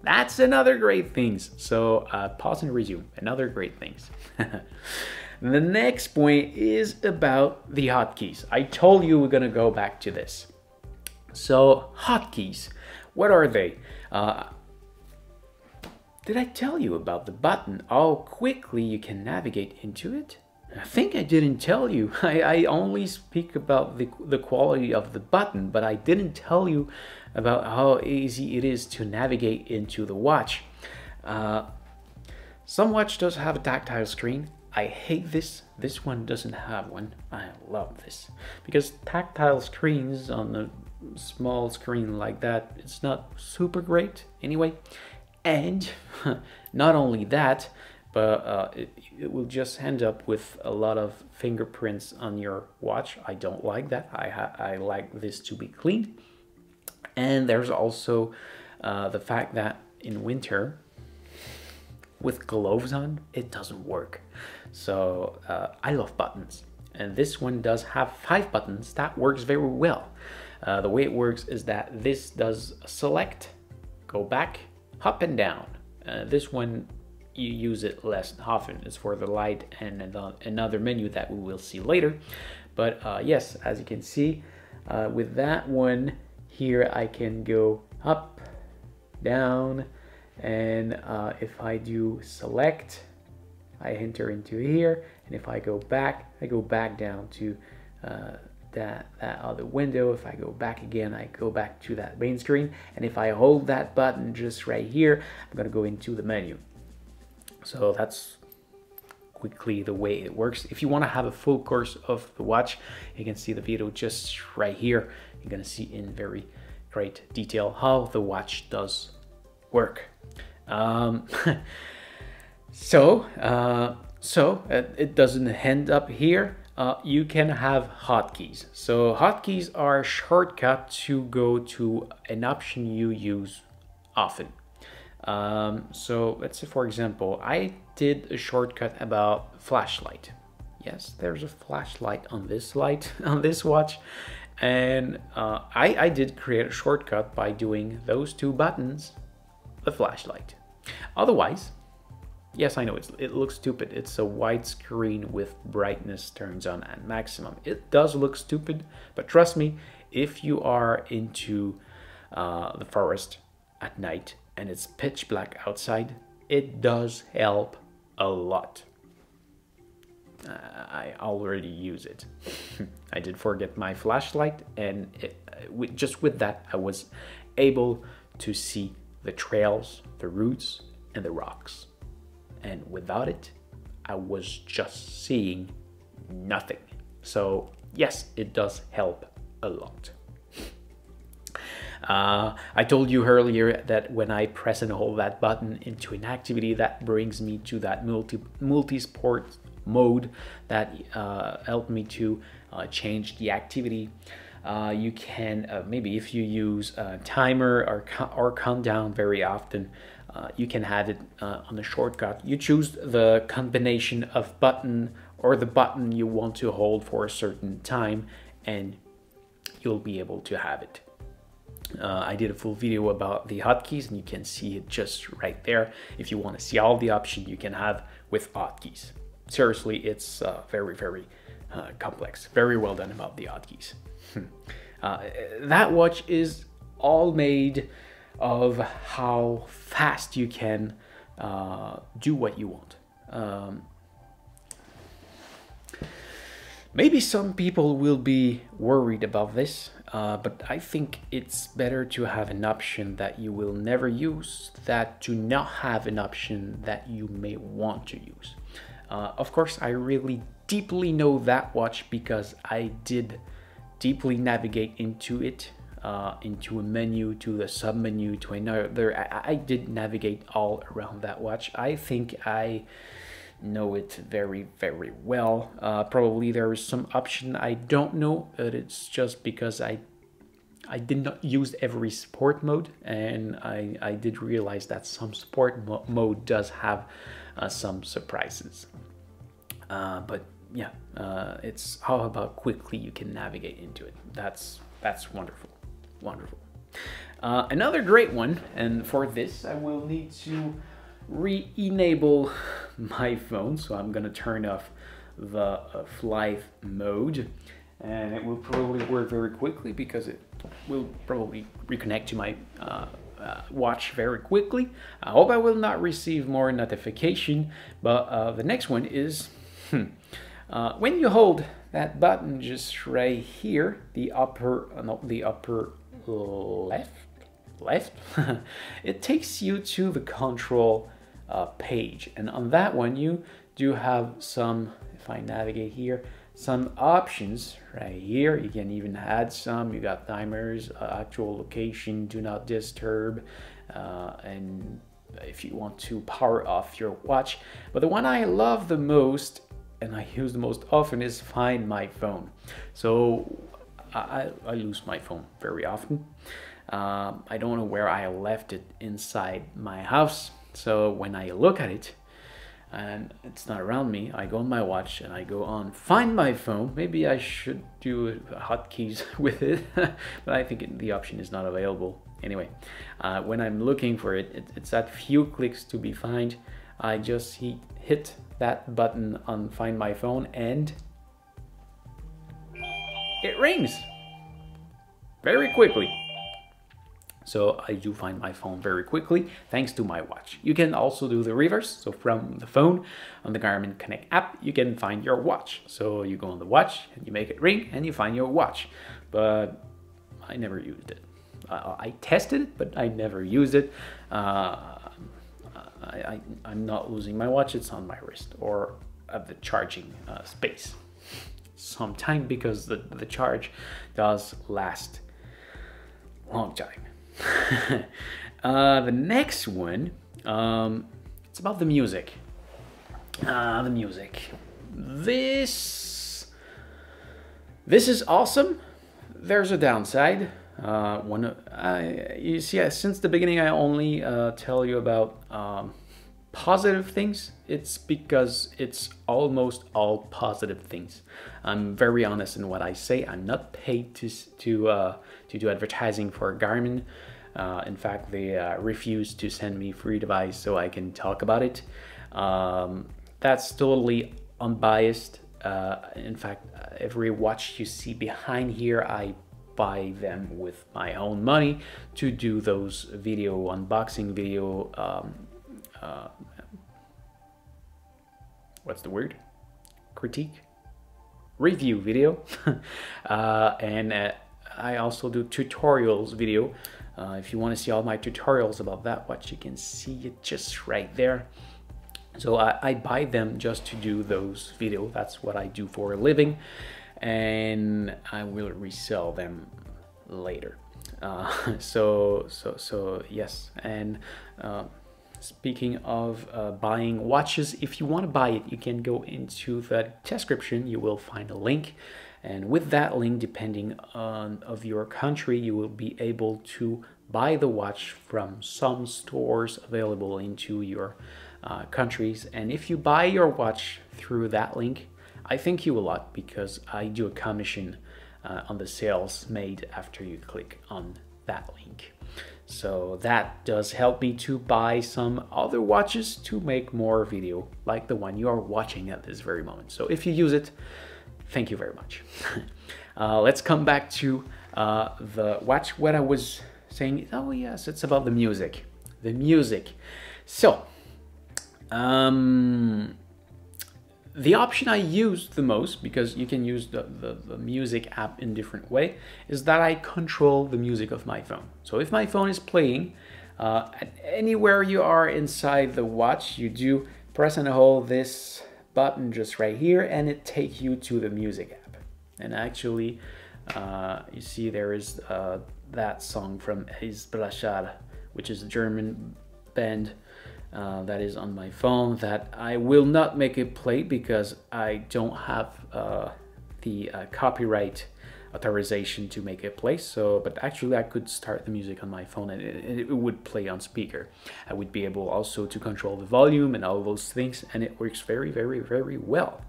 That's another great things. So pause and resume, another great things. The next point is about the hotkeys. I told you we're gonna go back to this. So hotkeys, what are they? Did I tell you about the button? How quickly you can navigate into it? I think I didn't tell you. I only speak about the quality of the button, but I didn't tell you about how easy it is to navigate into the watch. Some watch does have a tactile screen. I hate this. This one doesn't have one. I love this, because tactile screens on a small screen like that, it's not super great anyway. And not only that, but it will just end up with a lot of fingerprints on your watch. I don't like that. I like this to be clean. And there's also the fact that in winter, with gloves on, it doesn't work. So I love buttons, and this one does have 5 buttons. That works very well. The way it works is that this does select, go back, up and down. This one you use it less often. It's for the light and another menu that we will see later. But yes, as you can see, with that one here, I can go up, down, and if I do select, I enter into here, and if I go back down to that other window. If I go back again, I go back to that main screen, and if I hold that button just right here, I'm gonna go into the menu. So that's quickly the way it works. If you want to have a full course of the watch, you can see the video just right here. You're gonna see in very great detail how the watch does work. So it doesn't end up here. You can have hotkeys. So hotkeys are a shortcut to go to an option you use often. So let's say, for example, I did a shortcut about flashlight. Yes, there's a flashlight on this light, on this watch. And I did create a shortcut by doing those 2 buttons, the flashlight. Otherwise, yes, I know it looks stupid. It's a white screen with brightness turns on at maximum. It does look stupid, but trust me, if you are into the forest at night and it's pitch black outside, it does help a lot. I already use it. I did forget my flashlight, and just with that, I was able to see the trails, the roots, and the rocks. And without it, I was just seeing nothing. So yes, it does help a lot. I told you earlier that when I press and hold that button into an activity, that brings me to that multisport mode that helped me to change the activity. You can maybe, if you use a timer or countdown very often, you can have it on the shortcut. You choose the combination of button or the button you want to hold for a certain time, and you'll be able to have it. I did a full video about the hotkeys, and you can see it just right there if you want to see all the options you can have with hotkeys. Seriously, it's very, very complex. Very well done about the hotkeys. That watch is all made of how fast you can do what you want. Maybe some people will be worried about this, but I think it's better to have an option that you will never use than to not have an option that you may want to use. Of course, I really deeply know that watch because I did deeply navigate into it, into a menu, to the sub-menu, to another. I did navigate all around that watch. I think I know it very, very well. Probably there is some option I don't know, but it's just because I did not use every sport mode, and I did realize that some sport mode does have some surprises. But yeah, it's how about quickly you can navigate into it. That's wonderful, wonderful. Another great one, and for this I will need to re-enable my phone, so I'm gonna turn off the flight mode, and it will probably work very quickly because it will probably reconnect to my watch very quickly. I hope I will not receive more notification, but the next one is when you hold that button just right here, the upper left it takes you to the control page, and on that one you do have some, if I navigate here, some options right here. You can even add some. You got timers, actual location, do not disturb, and if you want to power off your watch. But the one I love the most and I use the most often is Find My Phone. So I lose my phone very often. I don't know where I left it inside my house. So when I look at it and it's not around me, I go on my watch and I go on Find My Phone. Maybe I should do hotkeys with it, but I think the option is not available. Anyway, when I'm looking for it, it's at few clicks to be found. I just hit that button on Find My Phone and it rings very quickly. So I do find my phone very quickly thanks to my watch. You can also do the reverse. So from the phone on the Garmin Connect app, you can find your watch. So you go on the watch and you make it ring and you find your watch. But I never used it. I tested it, but I never used it. I'm not losing my watch. It's on my wrist or at the charging space. Sometime because the charge does last a long time. The next one, it's about the music. The music. This is awesome. There's a downside. You see, since the beginning, I only tell you about positive things. It's because it's almost all positive things. I'm very honest in what I say. I'm not paid to do advertising for Garmin. In fact, they refuse to send me free device so I can talk about it. That's totally unbiased. In fact, every watch you see behind here, I buy them with my own money to do those video unboxing video. What's the word? Critique? Review video. And I also do tutorials video. If you want to see all my tutorials about that watch, you can see it just right there. So I buy them just to do those videos. That's what I do for a living, and I will resell them later. So yes. And speaking of buying watches, if you want to buy it, you can go into the description. You will find a link, and with that link, depending on of your country, you will be able to buy the watch from some stores available into your countries. And if you buy your watch through that link, I thank you a lot because I do a commission on the sales made after you click on that link. So that does help me to buy some other watches to make more video like the one you are watching at this very moment. So if you use it, thank you very much. Let's come back to the watch. What I was saying, oh yes, it's about the music. The music. So The option I use the most, because you can use the music app in different way, is that I control the music of my phone. So if my phone is playing, anywhere you are inside the watch, you do press and hold this button just right here, and it takes you to the music app. And actually, you see there is that song from Livetrack, which is a German band. That is on my phone that I will not make it play because I don't have the copyright authorization to make it play. So, but actually I could start the music on my phone and it would play on speaker. I would be able also to control the volume and all those things, and it works very, very, very well.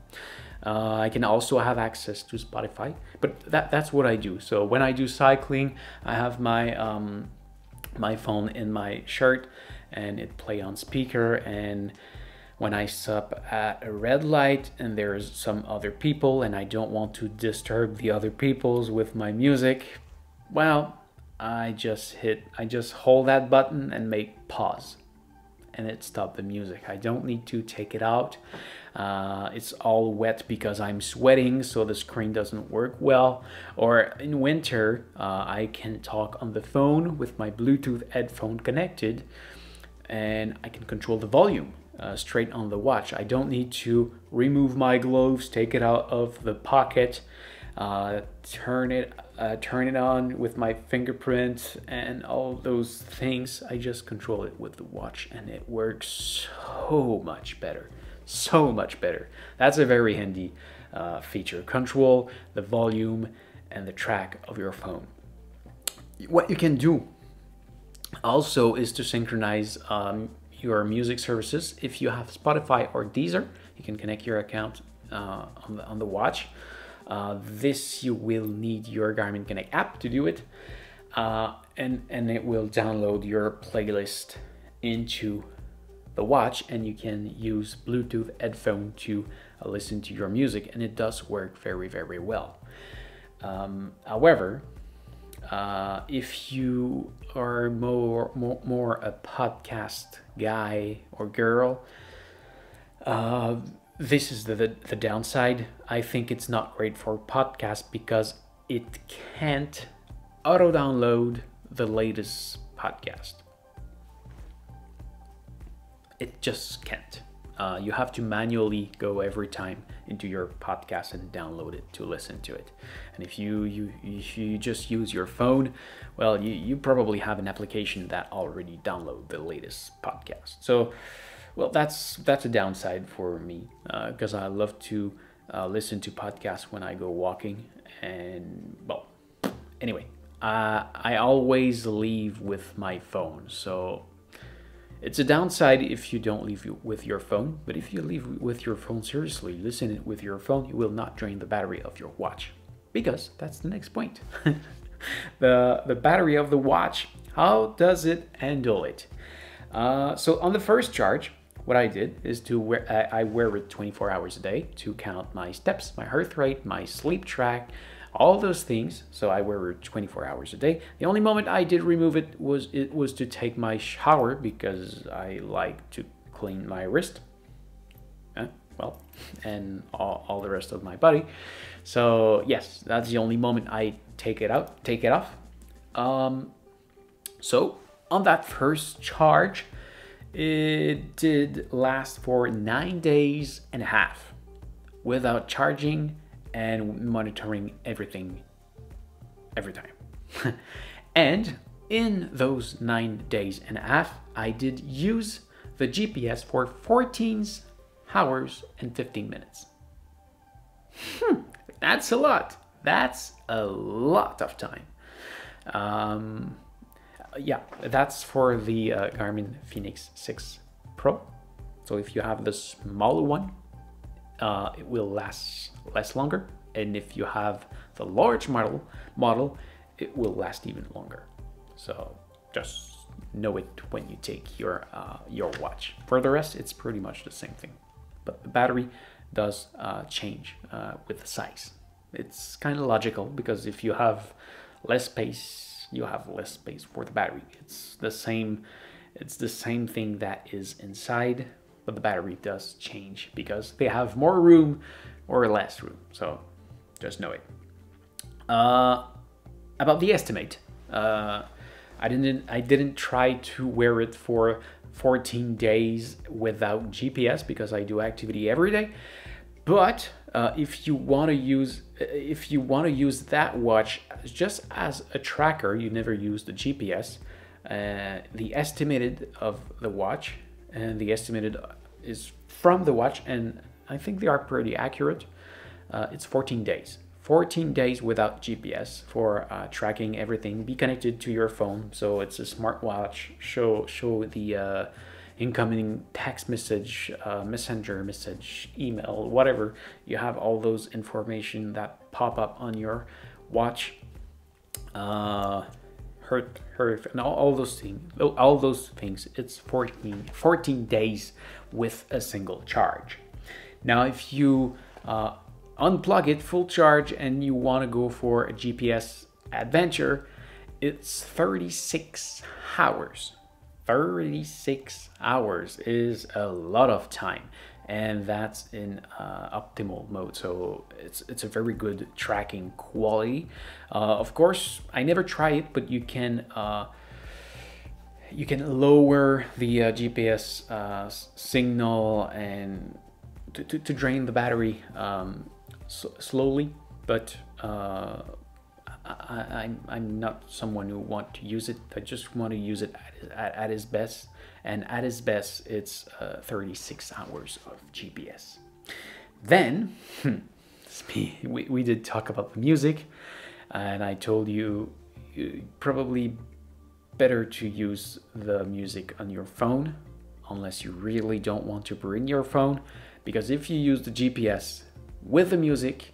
I can also have access to Spotify, but that's what I do. So when I do cycling, I have my my phone in my shirt and it play on speaker, and when I stop at a red light and there's some other people and I don't want to disturb the other peoples with my music, well, I just hold that button and make pause, and it stopped the music. I don't need to take it out. It's all wet because I'm sweating, so the screen doesn't work well. Or in winter, I can talk on the phone with my Bluetooth headphone connected, and I can control the volume straight on the watch. I don't need to remove my gloves, take it out of the pocket, turn it on with my fingerprint and all those things. I just control it with the watch, and it works so much better. So much better. That's a very handy feature. Control the volume and the track of your phone. What you can do also is to synchronize your music services. If you have Spotify or Deezer, you can connect your account on the watch. This you will need your Garmin Connect app to do it, and it will download your playlist into the watch, and you can use Bluetooth headphone to listen to your music, and it does work very, very well. However, if you are more a podcast guy or girl, this is the downside. I think it's not great for podcasts because it can't auto-download the latest podcast. It just can't. You have to manually go every time into your podcast and download it to listen to it. And if you just use your phone, well, you probably have an application that already download the latest podcast. So, well, that's a downside for me because I love to listen to podcasts when I go walking. And well, anyway, I always leave with my phone. So it's a downside if you don't leave with your phone, but if you leave with your phone seriously, listen with your phone, you will not drain the battery of your watch, because that's the next point. The battery of the watch, how does it handle it? So on the first charge, what I did is I wear it 24 hours a day to count my steps, my heart rate, my sleep track, all those things. So I wear it 24 hours a day. The only moment I did remove it was to take my shower, because I like to clean my wrist, and all the rest of my body. So yes, that's the only moment I take it off. So on that first charge, it did last for 9 days and a half without charging and monitoring everything every time. And in those 9 days and a half, I did use the GPS for 14 hours and 15 minutes. That's a lot. That's a lot of time. Yeah, that's for the Garmin Fenix 6 Pro. So if you have the smaller one, it will last longer, and if you have the large model, it will last even longer. So just know it when you take your watch. For the rest, it's pretty much the same thing, but the battery does change with the size. It's kind of logical, because if you have less space, you have less space for the battery. It's the same thing that is inside but the battery does change because they have more room or less room. So just know it. About the estimate, I didn't try to wear it for 14 days without GPS because I do activity every day. But if you want to use that watch just as a tracker, you never use the GPS. The estimated of the watch and the estimated is from the watch, and I think they are pretty accurate. It's 14 days. 14 days without GPS for tracking everything. Be connected to your phone, so it's a smartwatch. Show the incoming text message, messenger message, email, whatever. You have all those information that pop up on your watch. Heart, and all those things. It's 14 days with a single charge. Now, if you unplug it full charge and you want to go for a GPS adventure, it's 36 hours. 36 hours is a lot of time, and that's in optimal mode, so it's a very good tracking quality. Of course, I never try it, but you can lower the GPS signal and to drain the battery slowly, but I'm not someone who want to use it. I just want to use it at its best, and at its best it's 36 hours of GPS. Then we did talk about the music, and I told you probably better to use the music on your phone unless you really don't want to bring your phone, because if you use the GPS with the music,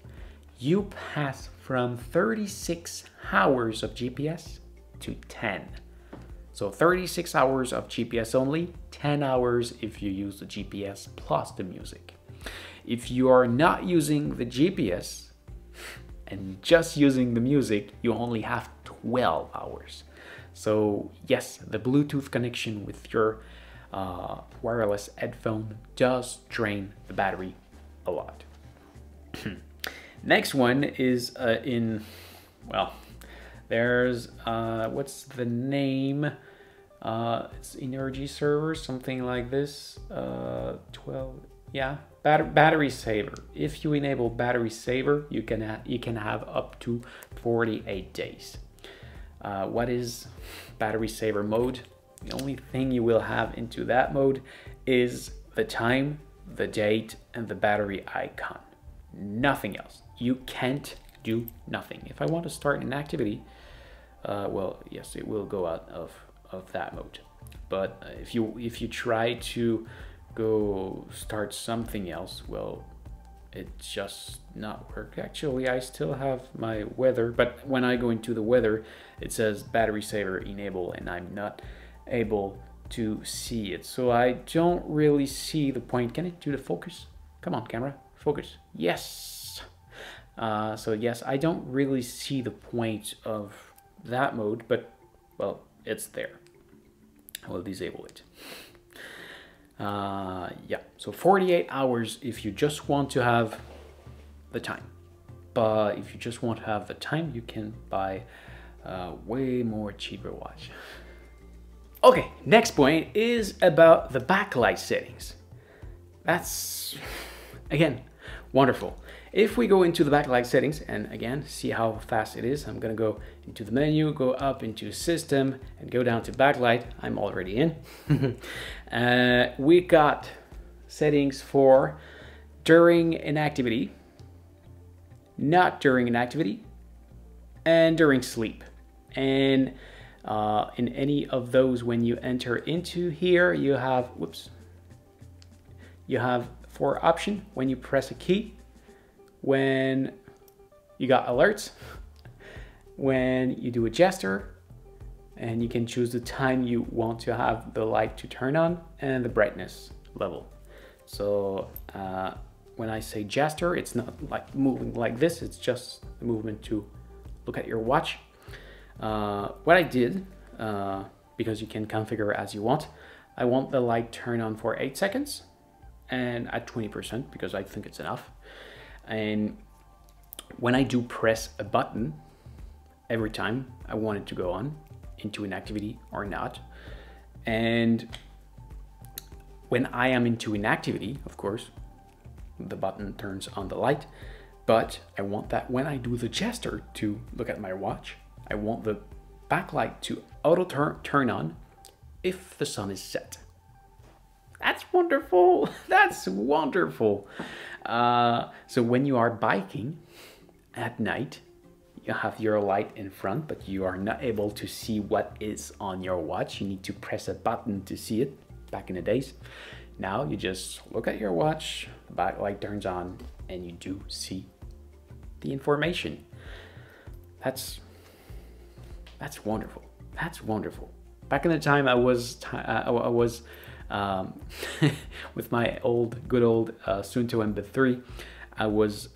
you pass from 36 hours of GPS to 10. So 36 hours of GPS only, 10 hours if you use the GPS plus the music. If you are not using the GPS and just using the music, you only have 12 hours. So yes, the Bluetooth connection with your wireless headphone does drain the battery a lot. Next one is there's what's the name? It's energy server, something like this. 12, yeah, battery saver. If you enable battery saver, you can have up to 48 days. What is battery saver mode? The only thing you will have into that mode is the time, the date, and the battery icon. Nothing else. You can't do nothing. If I want to start an activity, well, yes, it will go out of that mode. But if you try to go start something else, well, it just not work. Actually, I still have my weather, but when I go into the weather, it says battery saver enable, and I'm not able to see it. So I don't really see the point. Can it do the focus? Come on, camera, focus. Yes. So yes, I don't really see the point of that mode, but well, it's there. I will disable it. Yeah, so 48 hours if you just want to have the time. But if you just want to have the time, you can buy a way more cheaper watch. Okay, next point is about the backlight settings. That's, again, wonderful. If we go into the backlight settings, and again, see how fast it is, I'm gonna go into the menu, go up into system, and go down to backlight. I'm already in. We got settings for during an activity, not during an activity, and during sleep. And in any of those, when you enter into here, you have, you have 4 options when you press a key, when you got alerts, when you do a gesture, and you can choose the time you want to have the light to turn on, and the brightness level. So when I say gesture, it's not like moving like this, it's just the movement to look at your watch. What I did, because you can configure as you want, I want the light turn on for 8 seconds, and at 20% because I think it's enough. And when I do press a button every time I want it to go on into an activity or not, and when I am into an activity, of course, the button turns on the light, but I want that when I do the gesture to look at my watch, I want the backlight to auto turn on if the sun is set. That's wonderful. That's wonderful. So when you are biking at night, you have your light in front, but you are not able to see what is on your watch. You need to press a button to see it. Back in the days, now you just look at your watch, the backlight turns on, and you do see the information. That's wonderful. That's wonderful. Back in the time, I was with my good old Suunto MB3. I was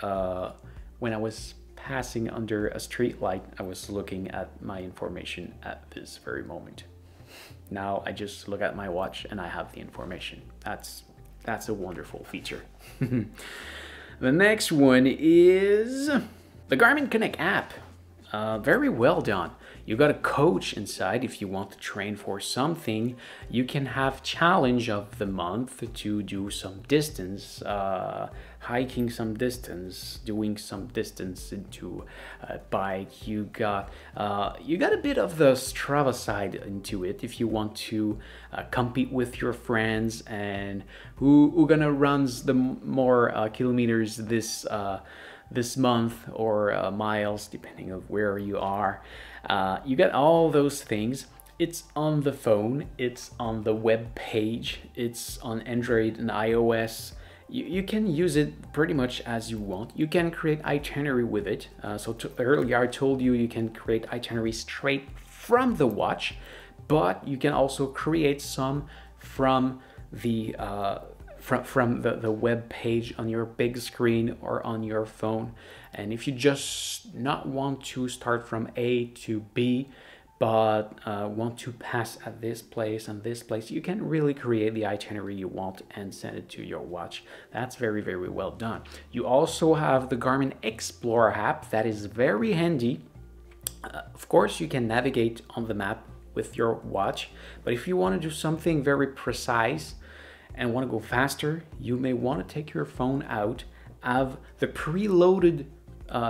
when I was passing under a street light, I was looking at my information at this very moment. Now I just look at my watch and I have the information. That's a wonderful feature. The next one is the Garmin Connect app. Very well done. You got a coach inside if you want to train for something. You can have challenge of the month to do some distance, hiking some distance, doing some distance into a bike. You got a bit of the Strava side into it if you want to compete with your friends and who gonna runs the more kilometers this month or miles, depending of where you are. You get all those things. It's on the phone, it's on the web page, it's on Android and iOS. You can use it pretty much as you want. You can create itinerary with it. Earlier I told you you can create itinerary straight from the watch, but you can also create some from the web page on your big screen or on your phone. And if you just not want to start from A to B, but want to pass at this place and this place, you can really create the itinerary you want and send it to your watch. That's very, very well done. You also have the Garmin Explore app that is very handy. Of course, you can navigate on the map with your watch, but if you want to do something very precise and want to go faster, you may want to take your phone out, have the preloaded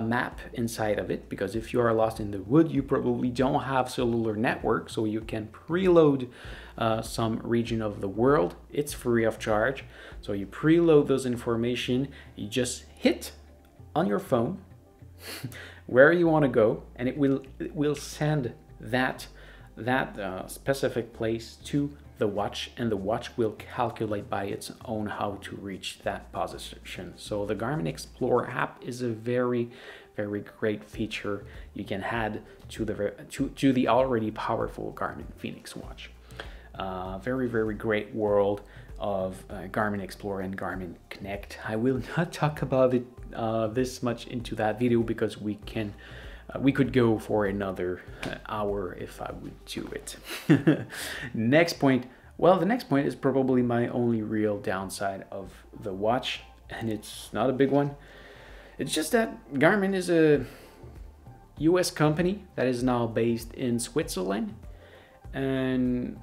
map inside of it, because if you are lost in the wood, you probably don't have cellular network, so you can preload some region of the world. It's free of charge, so you preload those information, you just hit on your phone where you want to go, and it will send that specific place to the watch, and the watch will calculate by its own how to reach that position. So the Garmin Explore app is a very, very great feature you can add to the already powerful Garmin Fenix watch. Very, very great world of Garmin Explore and Garmin Connect. I will not talk about it this much into that video because we could go for another hour if I would do it. Next point. Well, the next point is probably my only real downside of the watch, and it's not a big one. It's just that Garmin is a US company that is now based in Switzerland, and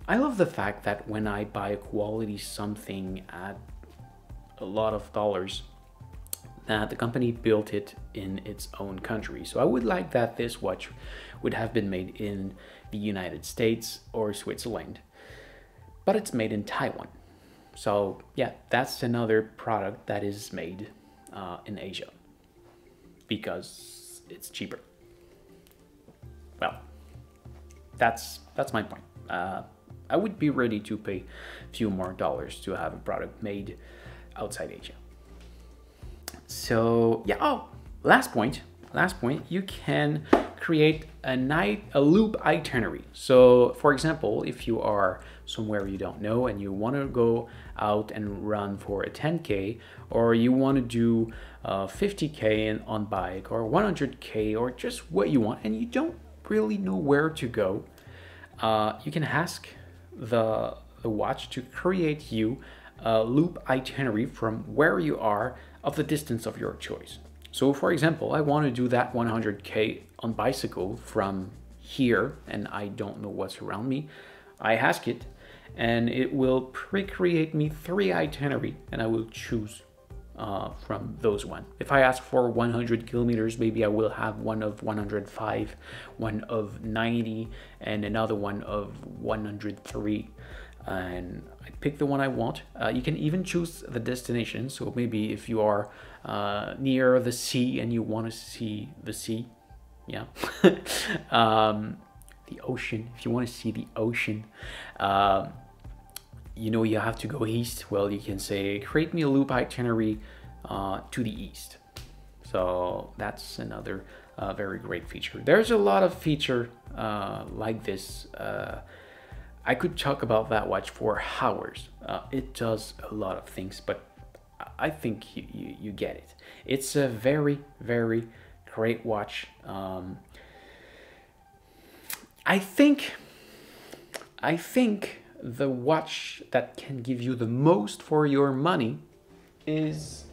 I love the fact that when I buy a quality something at a lot of dollars, that the company built it in its own country. So I would like that this watch would have been made in the United States or Switzerland, but it's made in Taiwan. So yeah, that's another product that is made in Asia because it's cheaper. Well, that's my point. I would be ready to pay a few more dollars to have a product made outside Asia. So yeah, oh, last point, you can create a loop itinerary. So for example, if you are somewhere you don't know and you want to go out and run for a 10K, or you want to do 50K on bike, or 100K, or just what you want, and you don't really know where to go, you can ask the watch to create you a loop itinerary from where you are of the distance of your choice. So for example, I want to do that 100K on bicycle from here and I don't know what's around me. I ask it and it will pre-create me 3 itinerary and I will choose from those one. If I ask for 100 kilometers, maybe I will have one of 105, one of 90, and another one of 103. And I pick the one I want. You can even choose the destination. So maybe if you are near the sea and you want to see the sea, yeah, the ocean. If you want to see the ocean, you know you have to go east. Well, you can say create me a loop itinerary to the east. So that's another very great feature. There's a lot of feature like this. I could talk about that watch for hours. It does a lot of things, but I think you get it. It's a very, very great watch. I think the watch that can give you the most for your money is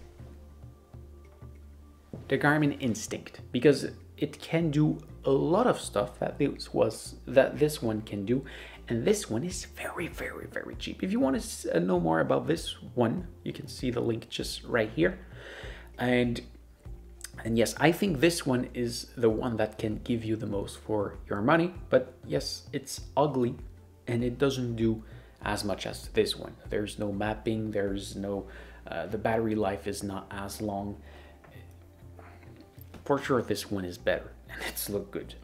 the Garmin Instinct, because it can do a lot of stuff that this one can do, and this one is very, very, very cheap. If you want to know more about this one, you can see the link just right here. And yes, I think this one is the one that can give you the most for your money, but yes, it's ugly and it doesn't do as much as this one. There's no mapping, there's no, the battery life is not as long. For sure, this one is better and it's look good.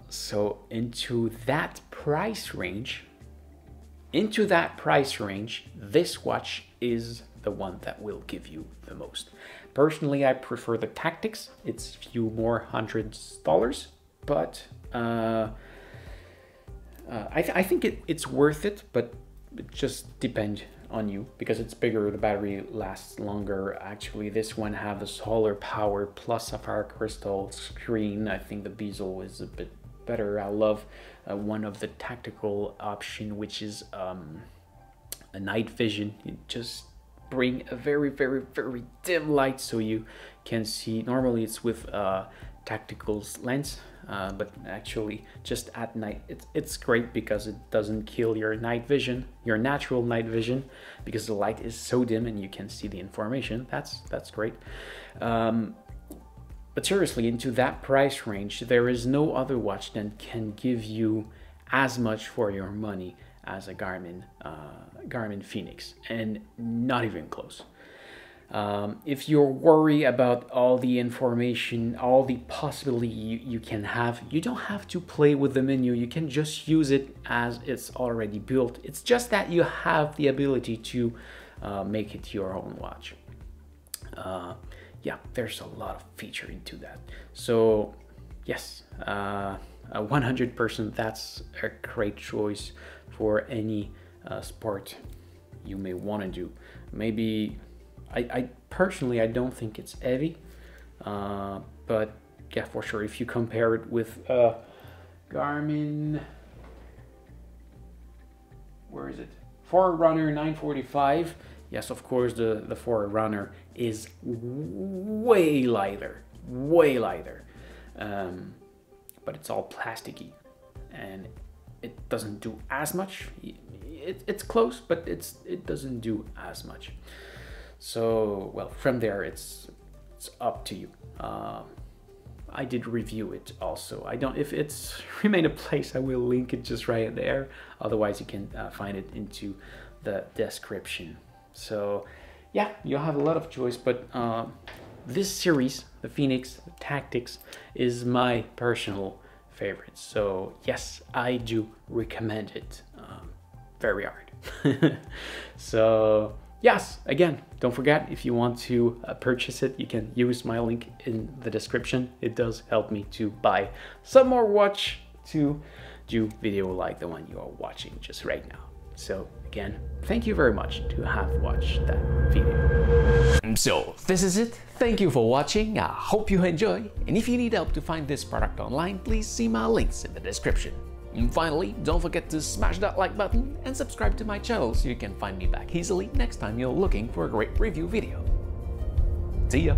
So into that price range, this watch is the one that will give you the most. Personally, I prefer the Tactics. It's a few more $100s, but I think it's worth it, but it just depends on you because it's bigger, the battery lasts longer. Actually, this one have the solar power plus sapphire crystal screen. I think the bezel is a bit better. I love one of the tactical option, which is a night vision. You just bring a very, very, very dim light so you can see. Normally it's with tactical lens, but actually just at night it's great because it doesn't kill your night vision, your natural night vision, because the light is so dim and you can see the information. That's great. But seriously, into that price range, there is no other watch that can give you as much for your money as a Garmin Fenix, and not even close. If you're worried about all the information, all the possibility you can have, you don't have to play with the menu. You can just use it as it's already built. It's just that you have the ability to make it your own watch. Yeah, there's a lot of feature into that. So yes, 100%, that's a great choice for any sport you may want to do. Maybe I personally, I don't think it's heavy, but yeah, for sure, if you compare it with Garmin, where is it? Forerunner 945. Yes, of course, the Forerunner is way lighter, but it's all plasticky and it doesn't do as much. It's close, but it doesn't do as much. So, well, from there, it's up to you. I did review it also. If it's remain a place, I will link it just right there. Otherwise, you can find it into the description. So, yeah, you have a lot of choice, but this series, the Fenix, the Tactics, is my personal favorite. So, yes, I do recommend it very hard. So, yes, again, don't forget, if you want to purchase it, you can use my link in the description. It does help me to buy some more watch to do video like the one you are watching just right now. So again, thank you very much to have watched that video. So this is it. Thank you for watching. I hope you enjoy. And if you need help to find this product online, please see my links in the description. And finally, don't forget to smash that like button and subscribe to my channel so you can find me back easily next time you're looking for a great review video. See ya!